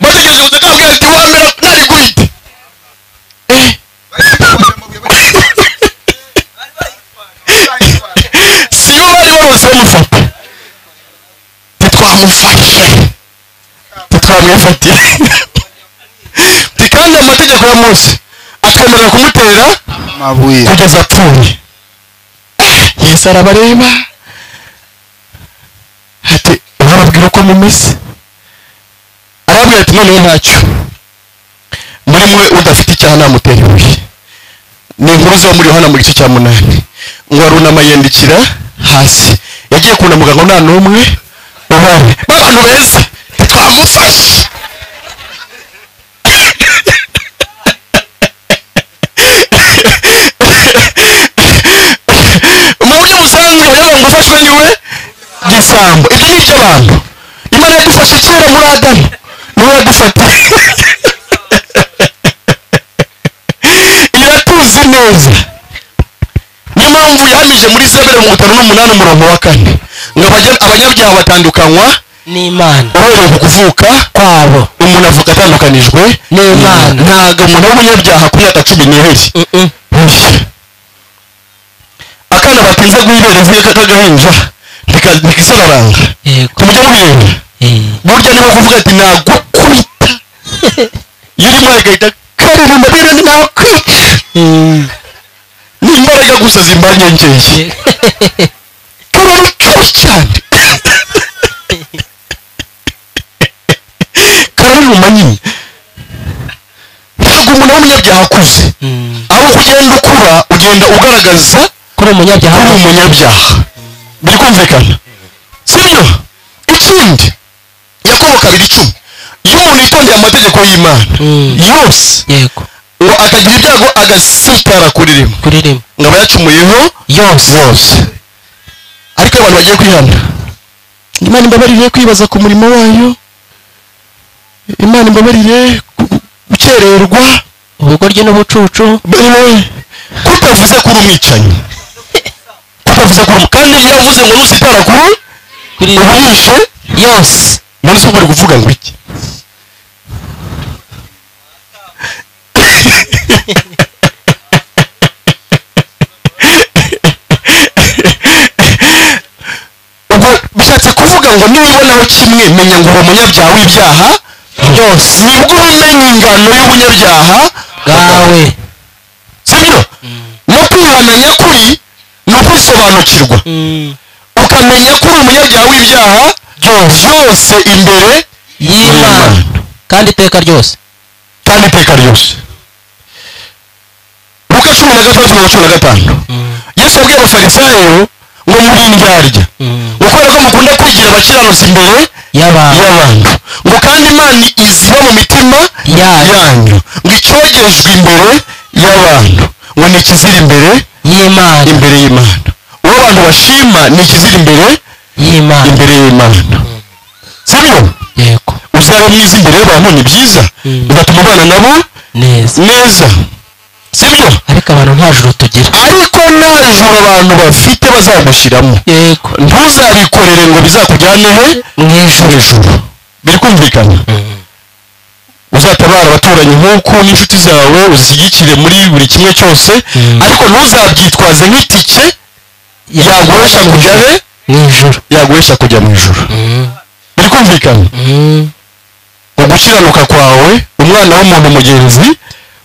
bategereje gusa kabwira ati wamera nari guhita sibo bari bose bamufata, titwamwifatiye kandi amategeko ya Mose atwemerera kumutera amabuye kugeza apfuye. Yesu arabareba ati urababwira uko mumeze, arababwira ati noneho ntacyo muri mwe udafite icyaha namutera ibuye. ni inkuru zo muri Yohana mu gice cya 8 ngo arunama yendikira hasi, yagiye kunamuga ngo nta n'umwe uhari, abantu beza twamufashe. mu buryo busanzwe rero ngo ufashwe niwe gisambo. ibyo ni iby'abantu. Imana yadufashe kera muri Adamu niwe yadufatiye. iratuzi neza, niyo mpamvu yahamije muri Zaburi 58:4 ngo abanyabyaha batandukanywa n'Imana uhereye ku kuvuka kwabo. umuntu avuka atandukanijwe n'Imana. ntabwo umuntu w'umunyabyaha ku myaka 12 akana batinze guhibera ivuye k'agahinja ntikisararanga kumujya mubireba. burya niba kuvuga ati nagukubita iyo urimo agahita karirimba bira nakwica n'imbaraga nziga gusa zimbanyengeye kararucaho cyane kararuma nyine ntabwo umuntu w'umunyabyaha akuze aho ugenda ukura ugenda ugaragaza kuri umunyabyaha uri umunyabyaha biri kumvikana sibyo ikindi Yakobo 2:10 iyo umuntu yitondeye amategeko y'Imana yose yego ngo akagira ibyago agasitara kuri rimwe ngo aba yacumuyeho yose ariko abantu bagiye kwihana Imana imbabarire kwibaza ku murimo wayo Imana imbabarire gukererwa ubugoryi n'ubucucu kutavuze kuri umwicanyi kutavuze kuri kandi yavuze ngo nusitara kuri ubuhishe yose none se bari kuvuga ngo iki ubwo bishatse kuvuga ngo niwibonaho kimwe menya ngo uri umunyabyaha w'ibyaha byose nibwo umenya ingano y'ubunyabyaha bwawe sibyo no kwihana nyakuri ni ukwisobanukirwa ukamenya ko uri umunyabyaha w'ibyaha byose imbere y'Imana kandi iteka ryose Luka 13:15 Yesu yabwiye abafarisayo ngo muri indyarya ukora ko mukunda kwigira abakiranutsi imbere y'abantu ngo kandi Imana iziba mu mitima yanyu ngo icyogejwe imbere y'abantu ngo ni ikizira imbere y'Imana uwo abantu bashima ni ikizira imbere y'Imana sibyo yego uzaba mwiza imbere y'abantu ni byiza bigatuma ubana nabo neza sibyo ariko abantu nta juru tugira ariko nta juru abantu bafite bazagushyiramo yego ntuzabikorere ngo bizakujyane he mu ijuru biri kumvikana uzatabara abaturanyi nk'uko n'inshuti zawe uzishyigikire muri buri kimwe cyose ariko ntuzabyitwaze nk'itike yaguhesha kujya he mu ijuru yaguhesha kujya mu ijuru biri kumvikana ugukiranuka kwawe umwana w'umuntu mugenzi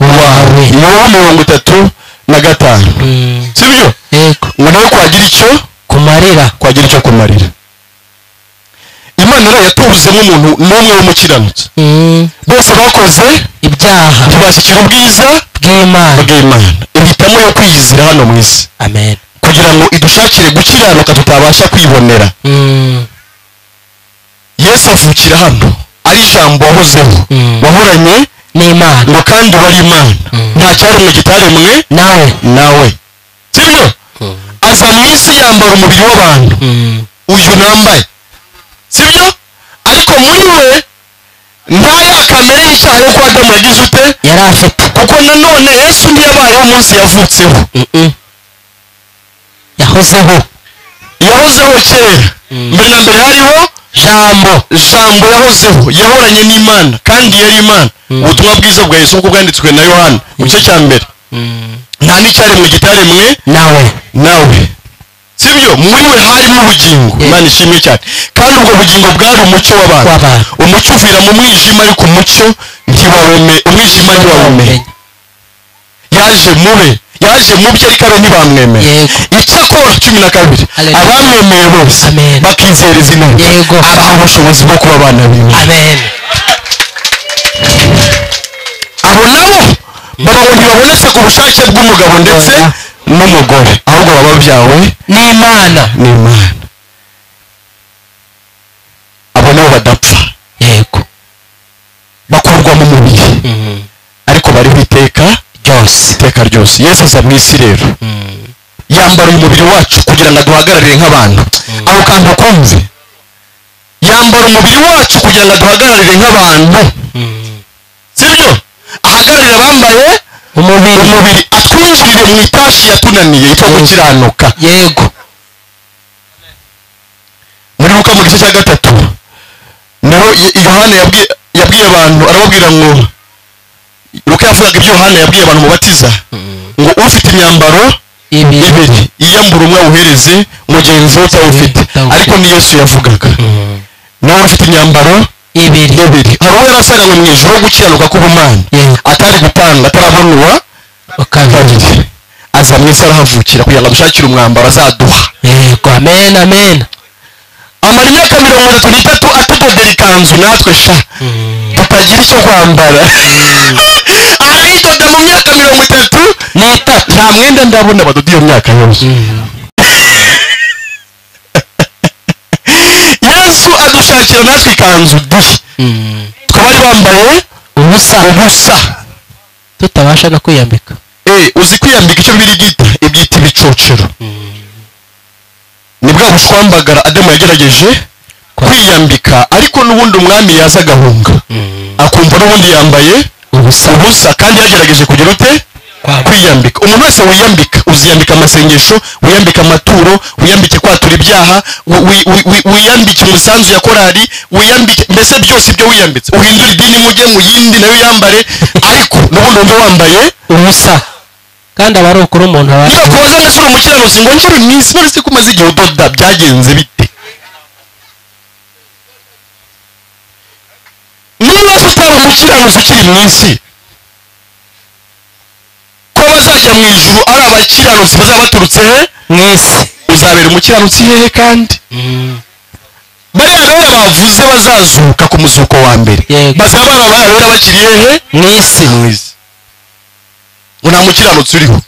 wawe ni wowe 35 sibyo yego ngo nawe kwagira icyo kumarira Imana rero yatuzemo umuntu n'umwe w'umukiranutsi bose bakoze ibyaha ntibashyikira ubwiza bw'Imana ihitamo yo kwiyizira hano mu isi amen kugira ngo idushakire gukiranuka tutabasha kwibonera Yesu avukira hano ari ijambo wahozeho wahoranye n'Imana ngo kandi wari Imana nta cyaremwe kitaremwe nawe sibyo aza mu isi yambara umubiri w'abantu uyu nambaye sibyo ariko muri we nta ya kamere y'icyaha yo kwa Adamu yagize ute yari afite kuko nanone Yesu ntiyabayeho umunsi yavutseho yahozeho kera mbere na mbere hariho jambo yahozeho yahoranye n'Imana kandi yari Imana ubutumwa bwiza bwa Yesu uko bwanditswe na Yohana mu gice cya mbere nta n'icyaremwe kitaremwe nawe sibyo muri we harimo ubugingo Imana ishimwe cyane kandi ubwo bugingo bwari umucyo w'abantu umucyo uvira mu mwijima ariko umucyo umwijima ntiwawumenye yaje mu bye ariko abe ntibamwemeye icyakora 12 abamwemeye bose bakizera izina abaha ubushobozi bwo kuba abana b'Imana abo nabo baba ntibabonetse ku bushake bw'umugabo ndetse n'umugore ahubwo baba babyawe n'Imana abo nabo badapfa bakurwa mu mubiri ariko bariho iteka ryose Yesu aza mu isi rero yambara umubiri wacu kugira ngo aduhagararire nk'abantu aho kantu kumve yambara umubiri wacu kugira ngo aduhagararire nk'abantu sibyo ahagararira abambaye umubiri atwinjirire mu itashi yatunaniye yitwa gukiranuka muri Luka mu gice cya 3 naho Yohana yabwiye abantu arababwira ngo Luka yavugaga ibyo Yohana yabwiye abantu mubatiza ngo ufite imyambaro ibiri iyambura umwe awuhereze mugenzi we utawufite ariko ni Yesu yavugaga nawe ufite imyambaro ibiri hari uwo yarasanganywe mu ijuru gukiranuka k'ubumana atari gutanga atarabonwa kabiri aza mu isi arahavukira kugira ngo adushakire umwambaro azaduha. yego amen amen. amara imyaka 33 atudodera ikanzu natwe sha tutagira icyo kwambara. arayidoda mu myaka 33 nta mwenda ndabona badoda iyo myaka yose. Yesu adushakira natwe ikanzu dushya twari bambaye ubusa tutabasha no kwiyambika. uzi kwiyambika icyo biri ibyita ibicocero. ni bwa bushwambagara Adamu yagerageje kwiyambika, ariko n'ubundi umwami yaza agahunga akumva n'ubundi yambaye ubusa kandi yagerageje kugira ute kwiyambika. umuntu wese wiyambika, uziyambika amasengesho, wiyambika amaturo, wiyambike kwatura ibyaha, wiyambike umusanzu ya korari, wiyambike mbese byose ibyo wiyambitse, uhindura idini mujye mu yindi nayo yambare, ariko n'ubundi wumva wambaye ubusa kandi aba ari ukuri umuntu aba. niba kubaza mbese uri umukiranutsi ngo njye uri mwisi none se ko umaze igihe udoda byagenze bite? niba se utari umukiranutsi ukiri mwisi, ko bazajya mu ijuru ari abakiranutsi bazaba baturutse he mwisi, uzabera umukiranutsi hehe? kandi bariya rero bavuze bazazuka ku muzuko wa mbere bazaba barabera bakiri hehe mwisi. ngo nta mukiranutsi uriho,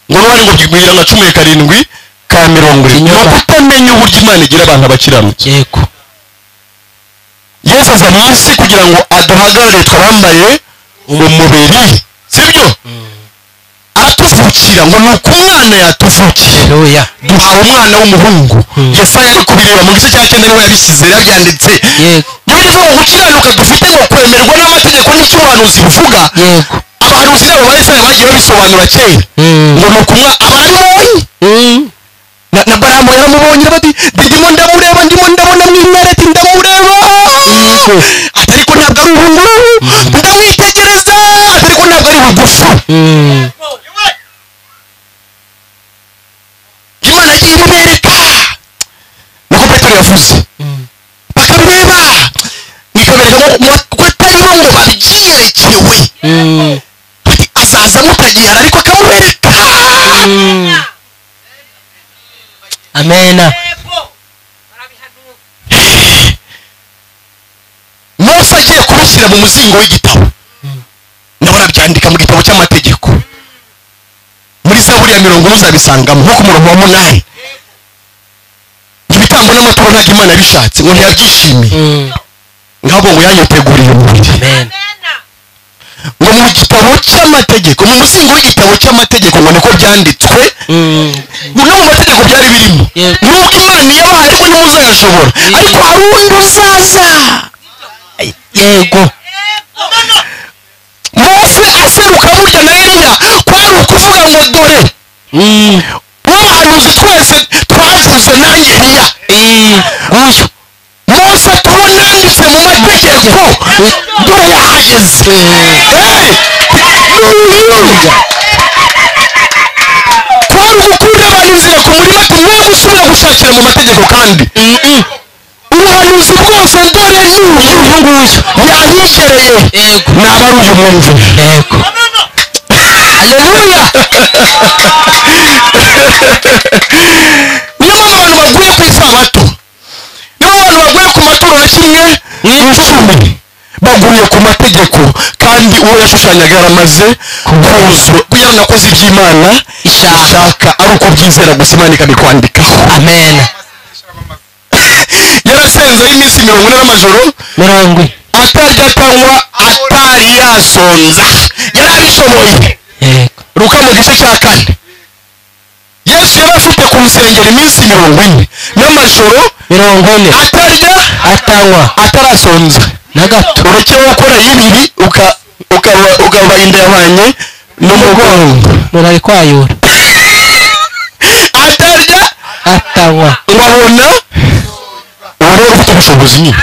ngo n'uwari ngo bwira nka 17 ka 70 ni ukutamenya uburyo Imana igira abantu abakiranutsi. yego Yesu aza mu isi kugira ngo aduhagarare twambaye umubiri, sibyo? aratuvukira ngo nuko umwana yatuvukiye, duhawe umwana w'umuhungu. Yesaya ari kubireba mu gice cya 9 niwe yabishyize yabyanditse. nibivuga ngo gukiranuka dufite ngo kwemerwa n'amategeko n'icyo ubuhanuzi buvuga. abahanuzi nabo bahise bagiye babisobanura kera ngo nuko abari na Balamu yaramubonye bati ndimo ndamureba ndimo ndabona mw'inareti ndamureba ariko ntabwo ari uhunguru ndamwitegereza ariko ntabwo ari bugufi. Imana agiye ibereka niko Petero yavuze bakabireba nikabereka ko atarimo ngo babyiyerekewe azaza mutagihara ariko akamubereka. amena. Mose agiye kubishyira mu muzingo w'igitabo nawe arabyandika mu gitabo cy'amategeko muri Zaburi ya 40 uzabisangamo nko ku murongo wa 8. ibitambo n'amaturo ntabwo Imana yabishatse ngo ntiyabyishimiye ngabo ngo yanyiteguriye umubiri. ngo mu gitabo cy'amategeko, mu muzingo w'igitabo cy'amategeko ngo niko byanditswe, no mu mategeko byari birimo nubwo Imana yabahaye ariko ntimuzayashobora, ariko hari undi uzaza. yego Mose aseruka burya na Eliya kwari ukuvuga ngo dore wahanuzi twese twavuze nanjye Eliya nguyu Mose tubona yanditse mu mategeko dore yahageze. kwari ugukunda abantu inzira ku murima tumwe gusubira gushakira mu mategeko, kandi ubuhanuzi bwose dore n'uyu nguyu yahigereye naba ari uyu mwumve. yego haleluya. niyo mpamvu abantu baguye ku isabato, niyo abantu baguye ku maturo na kimwe n'icumi baguye ku mategeko, kandi uwo yashushanyaga yaramaze kuzura kugira ngo nakoze iby'Imana ishaka ari uko byizera gusa Imana ikabikwandikaho. amen. yarasenzeho iminsi 40 n'amajoro 40 atarya atanywa atari yasonza, yarabishoboye. Luka mu gice cya 4 Yesu yari afite ku rusengero iminsi 40 n'amajoro 40 atarya atanywa atarasonza na gato. ureke gukora y'ibiri ukaba inda yabanye n'umugongo murari kwayura atarya atanywa ngabona uwo ufite ubushobozi nyine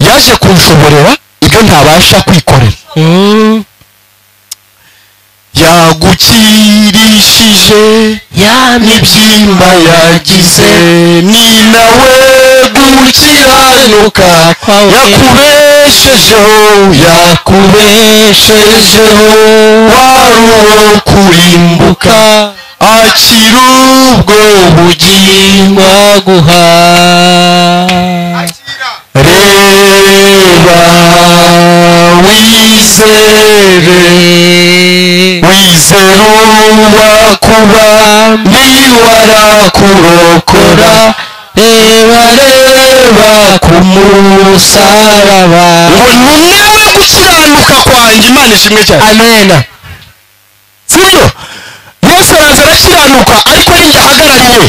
yaje kunshoborera ibyo ntabasha kwikorera. yagukirishije n'ibyimba yagize ni nawe gukiranuka yakubera yakubeshejeho wari uwo kurimbuka akira ubwo bugingo aguha reba wizere uwakubambi warakurokora reba ku musaraba ngo ntunewe gukiranuka kwanjye imana ishimwe cyane amena sibyo yesu araza arakiranuka ariko ari njye ahagarariye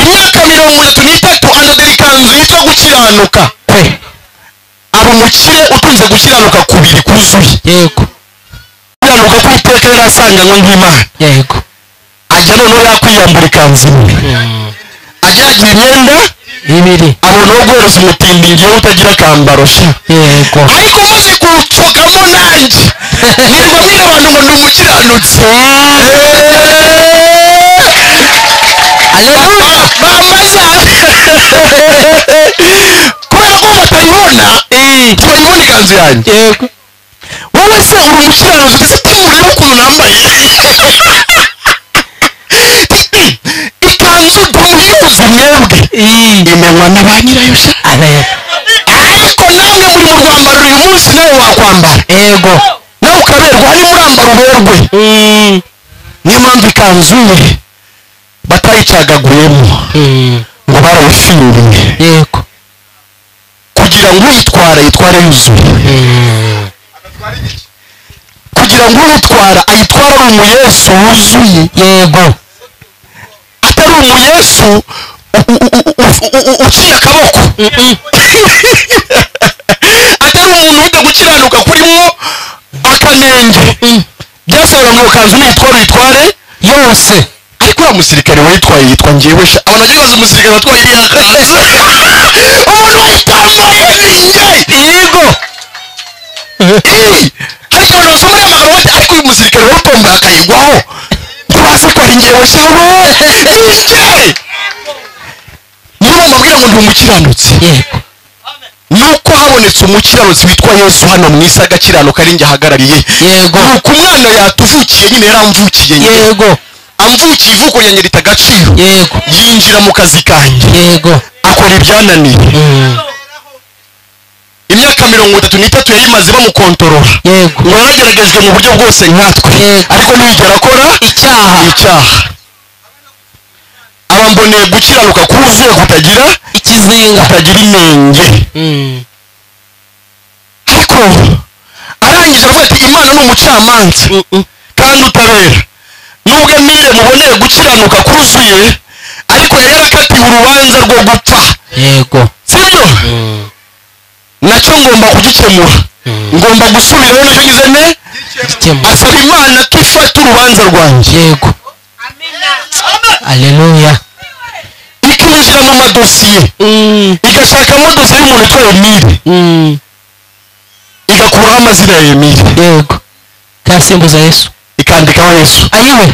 imyaka 33 andodera ikanzu yitwa gukiranuka kwe aba umukire utunze gukiranuka kubiri kuzuye yego gukiranuka kw'iteka yarasanganywe nk'imana yego ajya noneho yakwiyambura ikanzu ajya yagira imyenda ibiri abonaho guhereza umutindi ngewe utagira akambaro sha yego ariko maze kuwucokamo nanjye nirwa mbwira abantu ngo ndi umukiranutsi bambaza kubera ko batayibona turayibona ikanzu yanjye yego wowe se uri umukiranutsi ese kumureba ukuntu nambaye ikanzu ntuyuzi mwebwe imenywa na ba nyirayo sha ariko namwe muri mu rwambaro uyu munsi nawe wakwambara yego nawe ukaberwa hari murambara uberwe niyo mpamvu ikanzu ye batayicagaguyemo ngo barawufingiye yego kugira ngo uyitwara yitware yuzuye kugira ngo uyitwara ayitware ari umuyesu wuzuye yego atari umuyesu uciye akaboko atari umuntu ujya gukiranuka kurimo akanenge byasabwa ngo kanzu nitware uyitware yose ariko uriya musirikare wayitwaye yitwa ngewe sha abantu bagiye bazi umusirikare watwaye iriya kanzu umuntu wayitambaye ninjye yego ariko abantu basoma aya magambo bati ariko uyu musirikare wawutomboye akayigwaho ntibazi ko ari ngewe sha ninjye niyo bamubwira ngo ndi umukiranutsi yego nuko habonetse umukiranutsi witwa yesu hano mu isi agakiranuka ari njye ahagarariye yego nuko umwana yatuvukiye nyine yaramvukiye yego amvukiye ivuko ryanjye rita agaciro yego yinjira mu kazi kanjye yego akora ibyananiye imyaka 33 yayimaze bamukontorora yego ngo yarageragejwe mu buryo bwose nkatwe ariko ntiyigera akora icyaha abamboneye gukiranuka kuzuye kutagira ikizinga kutagira inenge ariko arangije avuga ati imana ni umucamanza kandi utabera nubwo emile muboneye gukiranuka kuzuye ariko yari yarakatiwe urubanza rwo gupfa yego sibyo nacyo ngomba kugikemura ngomba gusubirayo nacyo ngize ne asaba imana ko ifata urubanza rwanjye yego aleluya ikinjira mu madosiye igashakamo dosiye y'umuntu witwa emile igakuraho amazina ya emile yego ikasimbuza yesu ikandikaho yesu ayiwe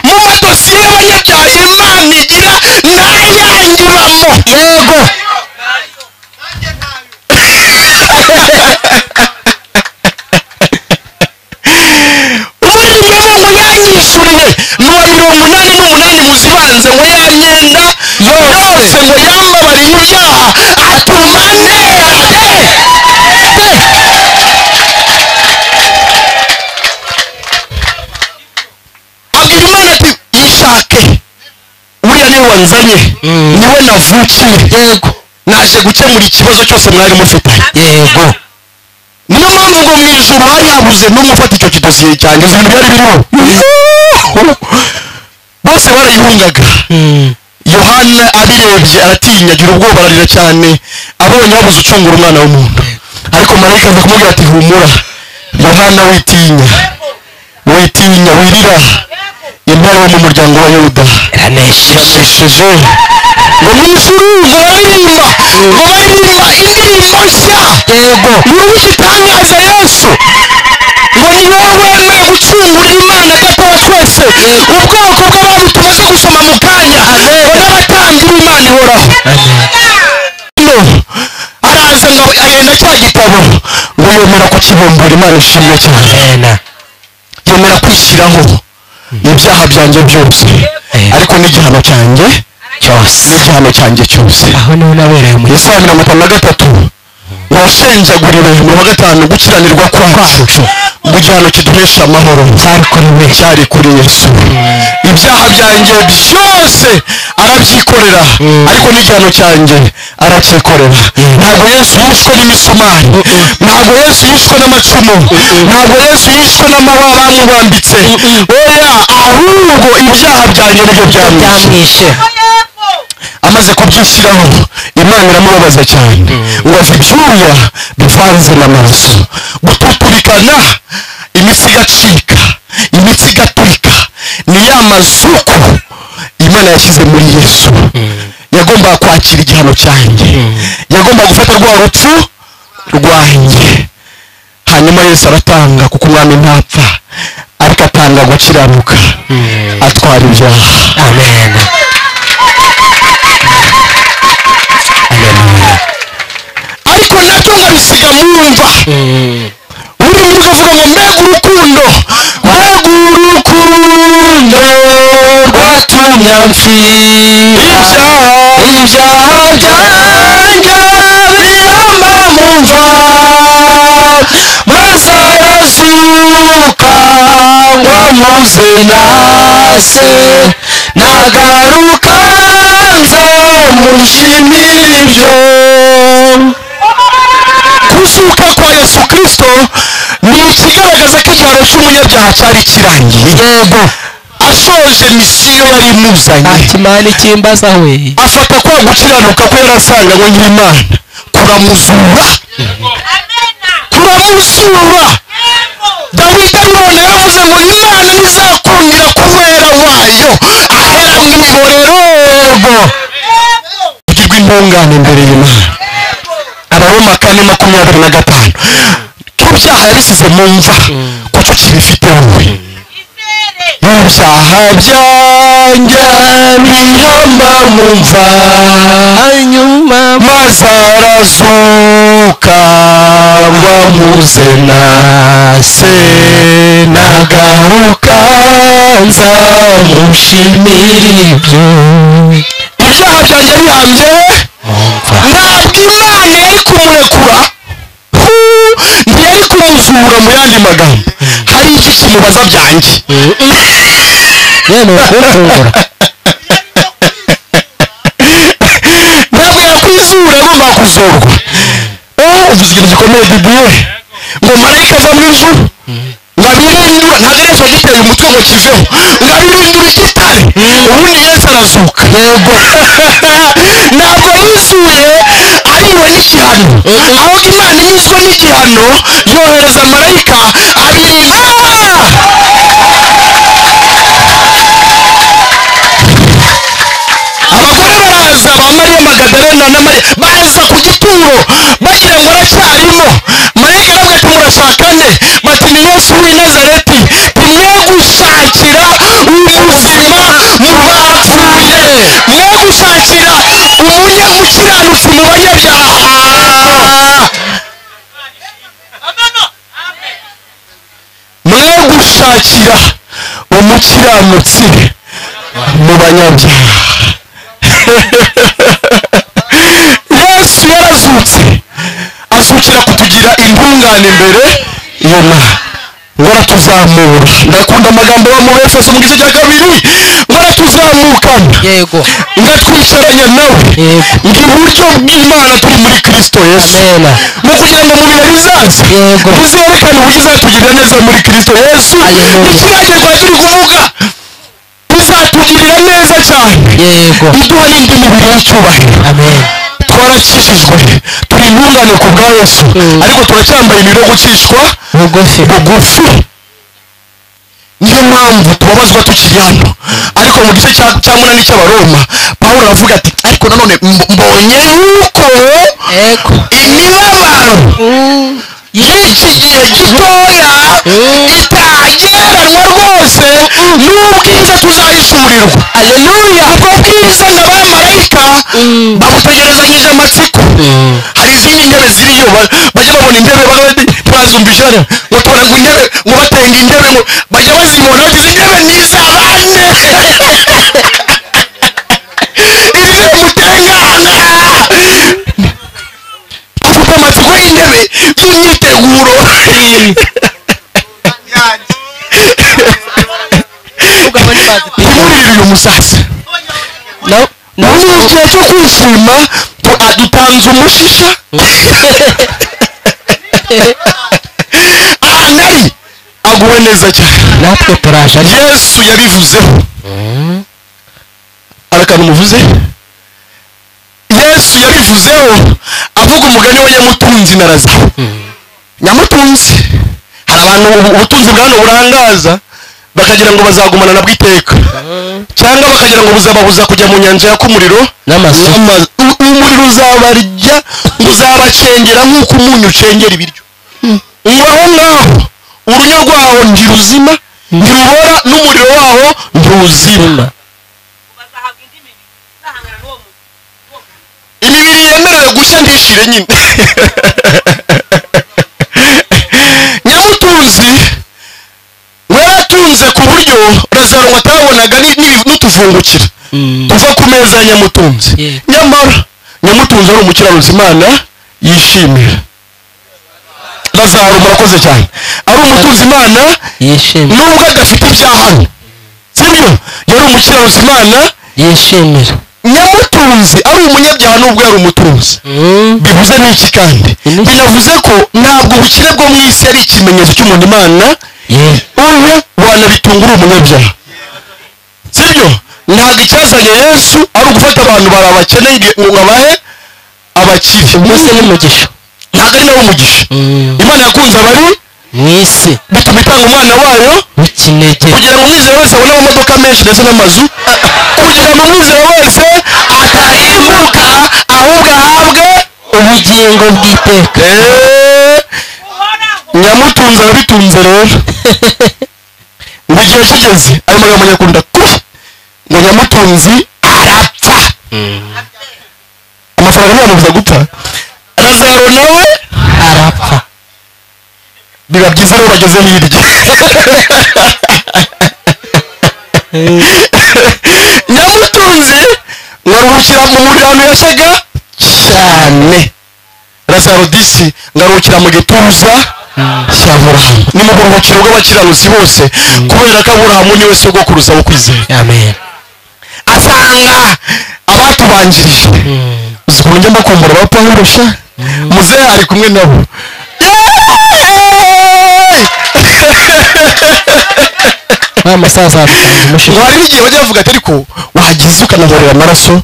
mu madosiye y'abanyabyaha imana igira n'ayanjye ibamo yego umurimo ngo yanyishyuriye n'uwa 88 muzibanze ngo ya myenda yose ngo yambabariye ibyaha atuma abwira imana ati yishake uriya niwe wanzanye niwe navukiye yego naje gukemura ikibazo cyose mwari mufitanye yego niyo mpamvu ngo mu ijuru hari habuze n'umufata icyo kidosiye cyanjye ibintu byari biriho bose barayihungaga yohana abirebye aratinya agira ubwoba ararira cyane abonye habuze ucungura umwana w'umuntu ariko marayika aza kumubwira ati humura yohana witinya wirira intare yo mu muryango wa yuda iranesheje ngo mu ijuru ngo baririmba indirimbo nshya yego niwe ugitangaza yesu ngo ni wowe wemeye gucungura imana data wa twese ubwoko bw'abantu tumaze gusoma mu kanya ngo n'abatambyi b'imana ihoraho araza ngo agenda cya gitabo ngo yemera kukibumbura. Imana ishimwe cyane. yemera kwishyiraho ibyaha byanjye byose ariko n'igihano cyanjye cyose. aho niho nabereye mu Yesaya 53 washenjaguriwe mu wa gatanu gukiranirwa kwacu mu gihano kiduhesha amahoro cyari kuri Yesu. ibyaha byanjye byose arabyikorera ariko n'igihano cyanjye aracyikorera. ntabwo Yesu yishwe n'imisumari, ntabwo Yesu yishwe n'amacumu, ntabwo Yesu yishwe n'amababa bamubambitse, oya, ahubwo ibyaha byanjye nibyo byamwishe. amaze kubyishyiraho Imana iramubabaza cyane ngo ava ibyuya bivanze n'amaraso gututurikana, imitsi igacika, imitsi igaturika. ni ya mazuku Imana yashyize muri Yesu. yagombaga kwakira igihano cyanjye, yagombaga gufata rwa rupfu rwanjye. hanyuma Yesu aratanga kuko umwami ntapfa ariko atanga gukiranuka, atwara ibyaha. amen. ariko nabyo nkabisiga mwumva uri muri ukavuga ngo mbega urukundo, mbega urukundo rwatumye amfira ibyaha byanjye biramba mu mva, maze arazuka ngo muze nase nagaruka nzamushimira ibyo. kuzuka kwa Yesu Kristo ni ikigaragaza ko igihano cy'umunyabyaha cyari kirangiye. yego, ashoje misiyo yari imuzanye. Imana ikimbaza we afata kwa gukiranuka ko yarasanga ngo Imana kuramuzura. Dawidi none yaravuze ngo Imana ntizakundira kumwera wayo ahera mu iborero kugirwa intungane imbere y'Imana. Abaroma 4:25 ibyaha yabisize mu mva kuko kibifite wowe. ibyaha byanjye bihamba mu mva, hanyuma maze arazuka ngo muze nase nagaruka nzamushimira ibyo. ibyaha byanjye bihambye ntabwo Imana yari kumurekura, ntiyari kumuzura. mu yandi magambo hari iki kimubaza byanjye yewe kumfungura ntabwo yakwizura, agomba kuzurwa. uvuze ikintu gikomeye Bibiliya ngo marayika ava mu ijuru ngo abirindura, ntabwo Yesu agiteye umutwe ngo kiveho, ngo abirindura igitare, ubundi Yesu arazuka. yego ntabwo yizuye ariwe n'igihano, ahubwo Imana inyuzwe n'igihano yohereza marayika abirinda. abagore baraza, ba Mariya Magadalena na Mariya baza ku gituro bagira ngo aracyarimo. marayika aravuga ati murashaka nde? bati ni Yesu w'i Nazareti. mwe gushakira ubuzima mu bapfuye, mwe gushakira umukiranutsi mu banyabyaha. mwe gushakira umukiranutsi mu banyabyaha. Yesu yarazutse azukira kutugira intungane imbere y'Imana, ngo aratuzamura. ndakunda amagambo wa mu Efeso mu gice cya 2 ngo aratuzamukana, yego, ngatwicaranya nawe iburyo bw'Imana turi muri Kristo Yesu, mu kugira ngo mu bihe bizaza tuzerekane uburyo izatugirira neza muri Kristo Yesu. ikirangirwa turi kuvuga izatugirira neza cyane, yego, iduha n'indi mibiri y'icyubahiro. amen. twarakijijwe, turi intungane ku bwa Yesu, ariko turacyambaye imibiri yo gucishwa bugufi. niyo mpamvu tubabazwa tukiri hano. ariko mu gice cya 8 cy'Abaroma Pawulo aravuga ati ariko nanone mbonye yuko imibabaro y'iki gihe gitoya itagereranywa rwose n'ubwiza tuzahishurirwa. Haleluya! ubwo bwiza n'abamarayika banyije amatsiko hari izindi ntebe ziriyo bajya babona intebe ntibazumvisha ngo tubona ngo intebe ngo batenga intebe ngo bajya bazibona izi ntebe ni iz'abane izi ntebe mutengana afite amatsiko y'intebe y'imyiteguro ntimurire uyu musaza ni igihe cyo kwishima dutanze umushisha ahantu ari aguwe neza cyane natwe turaje yesu yabivuzeho arakantu muvuze yesu yabivuzeho avuga umugani wa nyamutunzi na lazaro nyamutunzi hari abantu ubutunzi bwa hano burangaza bakagira ngo bazagumana nabwo iteka cyangwa bakagira ngo buzababuza kujya mu nyanja yaka umuriro umuriro uzabarya uzabacengera nk'uko umunyu ucengera ibiryo ngaho ngaho urunyo rwaho ntiruzima ntirubora n'umuriro waho ntiruzima imibiri yemerewe gushya ntishire nyine nyamutunzi waratunze ku buryo lazaro ngo atabonaga n'utuvungukira tuva ku meza ya nyamutunzi nyamara nyamutunzi ari umukiranuzi imana yishimira lazaro murakoze cyane ari umutunzi imana yishimira nubwo adafite ibyahano sibyo yari umukiranuzi imana yishimira nyamutunzi ari umunyabyaha nubwo yari umutunzi bivuze n'iki kandi binavuze ko ntabwo ubukire bwo mu isi ari ikimenyetso cy'umuntu imana ubu wanabitunga uri umunyabyaha sibyo ntabwo icyazanye yesu ari ugufata abantu bari abakene ngo babahe abakire mbese n'umugisha ntabwo ari nawe umugisha imana yakunze abari mu isi bituma itanga umwana wayo w'ikinege kugira ngo umwizera wese abone amamodoka menshi ndetse n'amazu kugira ngo umwizera wese atarimbuka ahubwo ahabwe ubugingo bw'iteka nyamutunzi arabitunze rero ngo igihe kigeze ayo magambo nyakunda kubi ngo nyamutunzi arapfa amafaranga ntiyamubuza gupfa lazaro nawe arapfa biba byiza rero bageze hirya nyamutunzi ngaruhukira mu muriro ahantu yashyaga cyane lazaro disi ngaruhukira mu gituza cya burahamu ni mu buruhukiro bw'abakiranuzi bose kubera ko aburahamu niwe sogokuruza wo kwizera amen asanga abatubanjirije uzi ukuntu njya mbakumbura ba pawulo sha muzehe ari kumwe nabo wa musaza watanze umushinga hari n'igihe bajya bavuga ati ariko wagize ukanahorera amaraso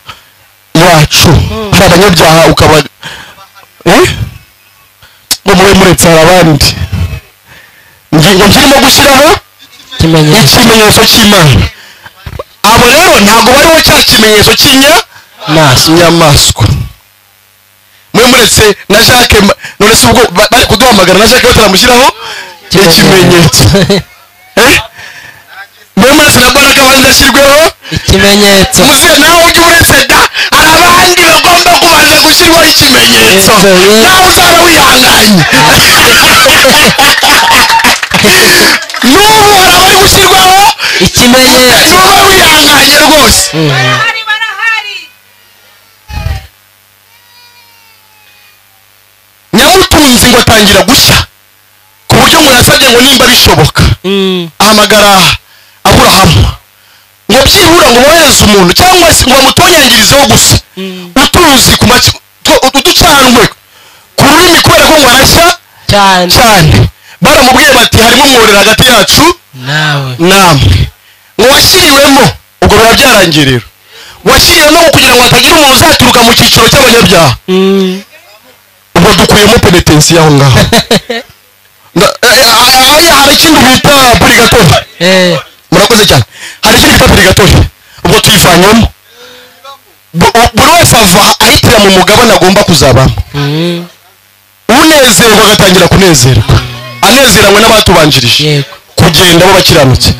yacu hari abanyabyaha ukaba ngo mube muretse hari abandi ngingo kirimo gushyiraho ikimenyetso cy'imana abo rero ntabwo bariho cya kimenyetso cy'inyamaswa mwe muretse na jacques none se ubwo bari kuduhamagara na jacques bataramushyiraho ikimenyetso mwe muretse na baraka abanza ashyirweho ikimenyetso muze nawe ujye uretse da hari abandi bagomba kubanza gushyirwaho ikimenyetso nawe uzaba wihanganye n'ubu hari abari gushyirwaho ikimenyetso n'uba wihanganye rwose nyamutunzi ngo atangira gushya ku buryo ngo yasabye ngo nimba bishoboka ahamagara aburahamu ngo byibura ngo bohereze umuntu cyangwa se ngo bamutonyangirizeho gusa utuzi uducanwe ku rurimi kubera ko ngo arashya cyane baramubwiye bati harimo umworera hagati yacu namwe ngo washyiriwemo ubwo biba byarangiye rero washyiriwemo kugira ngo hatagira umuntu uzaturuka mu cyiciro cy'abanyabyaha ubwo dukuyemo penetensi y'aho ngaho hari ikindi bita purigatori murakoze cyane hari ikindi bita purigatori ubwo tuyivanyemo buri wese ava ahitira mu mugabane agomba kuzabamo unezerwa agatangira kunezerwa anezeranywe n'abatubanjirije kugenda bo bakiranutse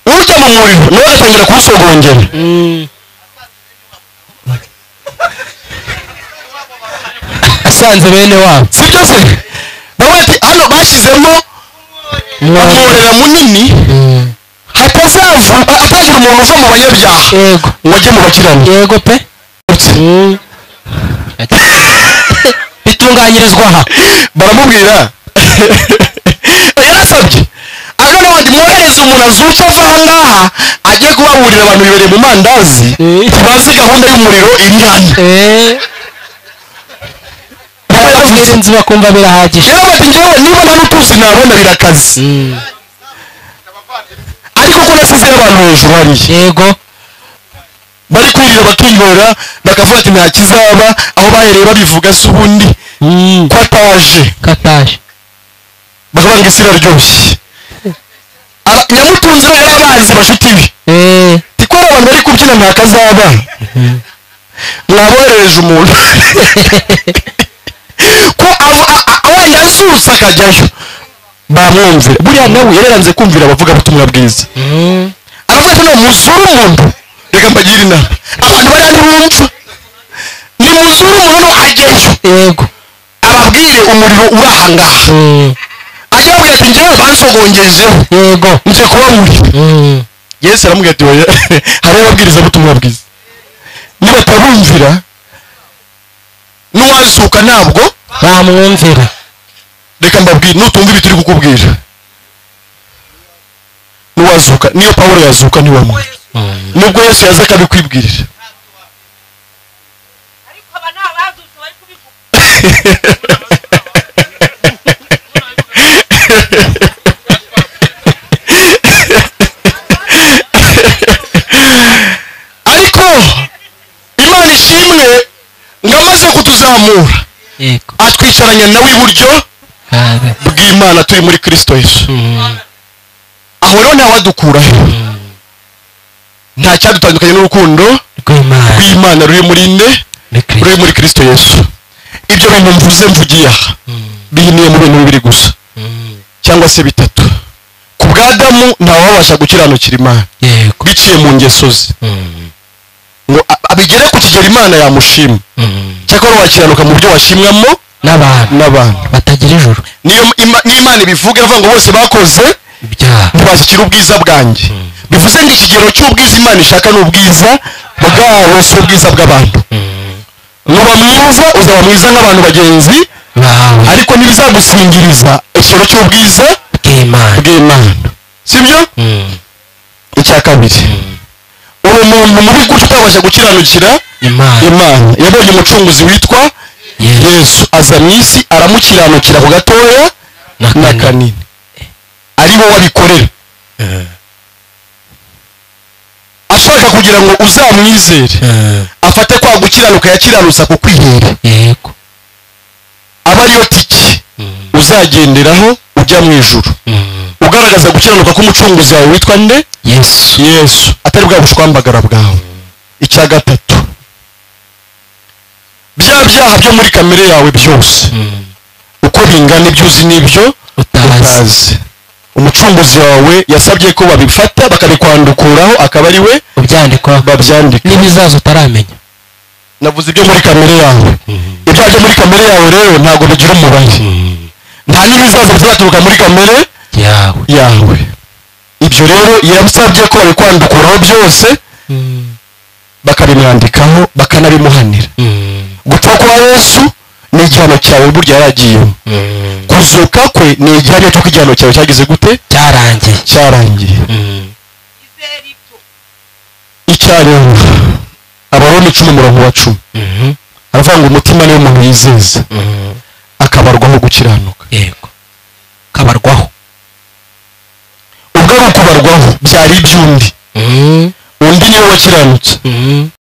ujya mu muriro nawe agatangira kuwusogongera yasanze bene wabo sibyo se bavuga ati hano bashyizemo umworera munini hatazagira umuntu uva mu banyabyaha yego ngo ajye mu bakirana yego pe bitunganyirizwa aha baramubwira yarasabye agana bati mwohereze umuntu azuke ava aha ngaha ajye kubaburira abantu bibereye mu mandazi tubazi gahunda y'umuriro iri hano barababwira inzu bakumva birahagije yarabati njyewe niba nta n'utuzi nabona birakaze ariko ko nasize abantu hejuru hariya yego bari kwirira bakinywera bakavuga ati nta kizaba aho bahereye babivuga se ubundi ko ataje bakavuga ngo isi iraryoshye nyamutunzi rero abazi bashuti be tiko abantu bari kubyina nta kazaba mwaboherereje umuntu ko wenda azutse akajyayo bamwumvira buriya nawe yaranze kumvira abavugabutumwa bwiza aravuga ati no muzure umuntu reka mbagire inama abantu bariya ntibumva nimuzure umuntu ajyeyo yego ababwire umuriro uri aha ngaha ajya ababwira ati njyewe bansogongejeho yego nje kuba muri yesu aramubwira ati oya hari ababwirizabutumwa bwiza nibatabumvira n'uwazuka ntabwo bamwumvira reka mbabwire nutumva ibi turi kukubwira n'uwazuka niyo pawulo yazuka ntiwamwe nubwo yesu yaza akabikwibwirira ariko aba ni abazutse bari kubivuga ariko imana ishimwe ngo amaze kutuzamura yego atwicaranya nawe iburyo bw'imana turi muri kristo yesu aho rero ntawadukuraho nta cyadutandukanye n'urukundo rw'imana ruri muri nde ruri muri kristo yesu ibyo bintu mvuze mvugiye aha bihiniye mu bintu bibiri gusa cyangwa se bitatu ku bwa adamu ntawabasha gukiranukira imana biciye mu ngeso ze ngo abigere ku kigero imana yamushima cyakora wakiranuka mu byo washimwamo n'abantu batagira ijuru niyo imana ibivuga iravuga ngo bose bakoze ntibashyikira ubwiza bwanjye bivuze ngo ikigero cy'ubwiza imana ishaka ni ubwiza bwawe si ubwiza bw'abantu nuba mwiza uzaba mwiza nk'abantu bagenzi ariko ntibizagusingiriza ikigero cy'ubwiza bw'imana sibyo icya kabiri uwo muntu mubi gutyo utabasha gukiranukira imana yabonye umucunguzi witwa yesu aza mu isi aramukiranukira ku gatoya na kanini ari bo wabikorera ashaka kugira ngo uzamwizere afate kwa gukiranuka yakiranutsa ku kwihera aba ariyo tiki uzagenderaho ujya mu ijuru ugaragaza gukiranuka k'umucunguzi wawe witwa nde yesu atari bwa bushwambagara bwawe icya gatatu bya byaha byo muri kamere yawe byose uko bingana ibyo uzi n'ibyo utazi umucunguzi wawe yasabye ko babifata bakabikwandukuraho akaba ari we babyandika n'ibizaza utaramenya navuze ibyo muri kamere yawe ibyaha byo muri kamere yawe rero ntabwo bigira umubare nta n'ibizaza bizaturuka muri kamere yawe ibyo rero yasabye ko babikwandukuraho byose bakabimwandikaho bakanabimuhanira gupfa kwa yesu ni igihano cyawe burya yaragiyemo kuzuka kwe ni igihamya cy'uko igihano cyawe cyagize gute cyarangiye icyanyuma abaroni 10:10 aravuga ngo umutima niwo umuntu yizeza akabarwaho gukiranuka kabarwaho ubwo ari ukubarwaho byari iby'undi undi niwe wakiranutse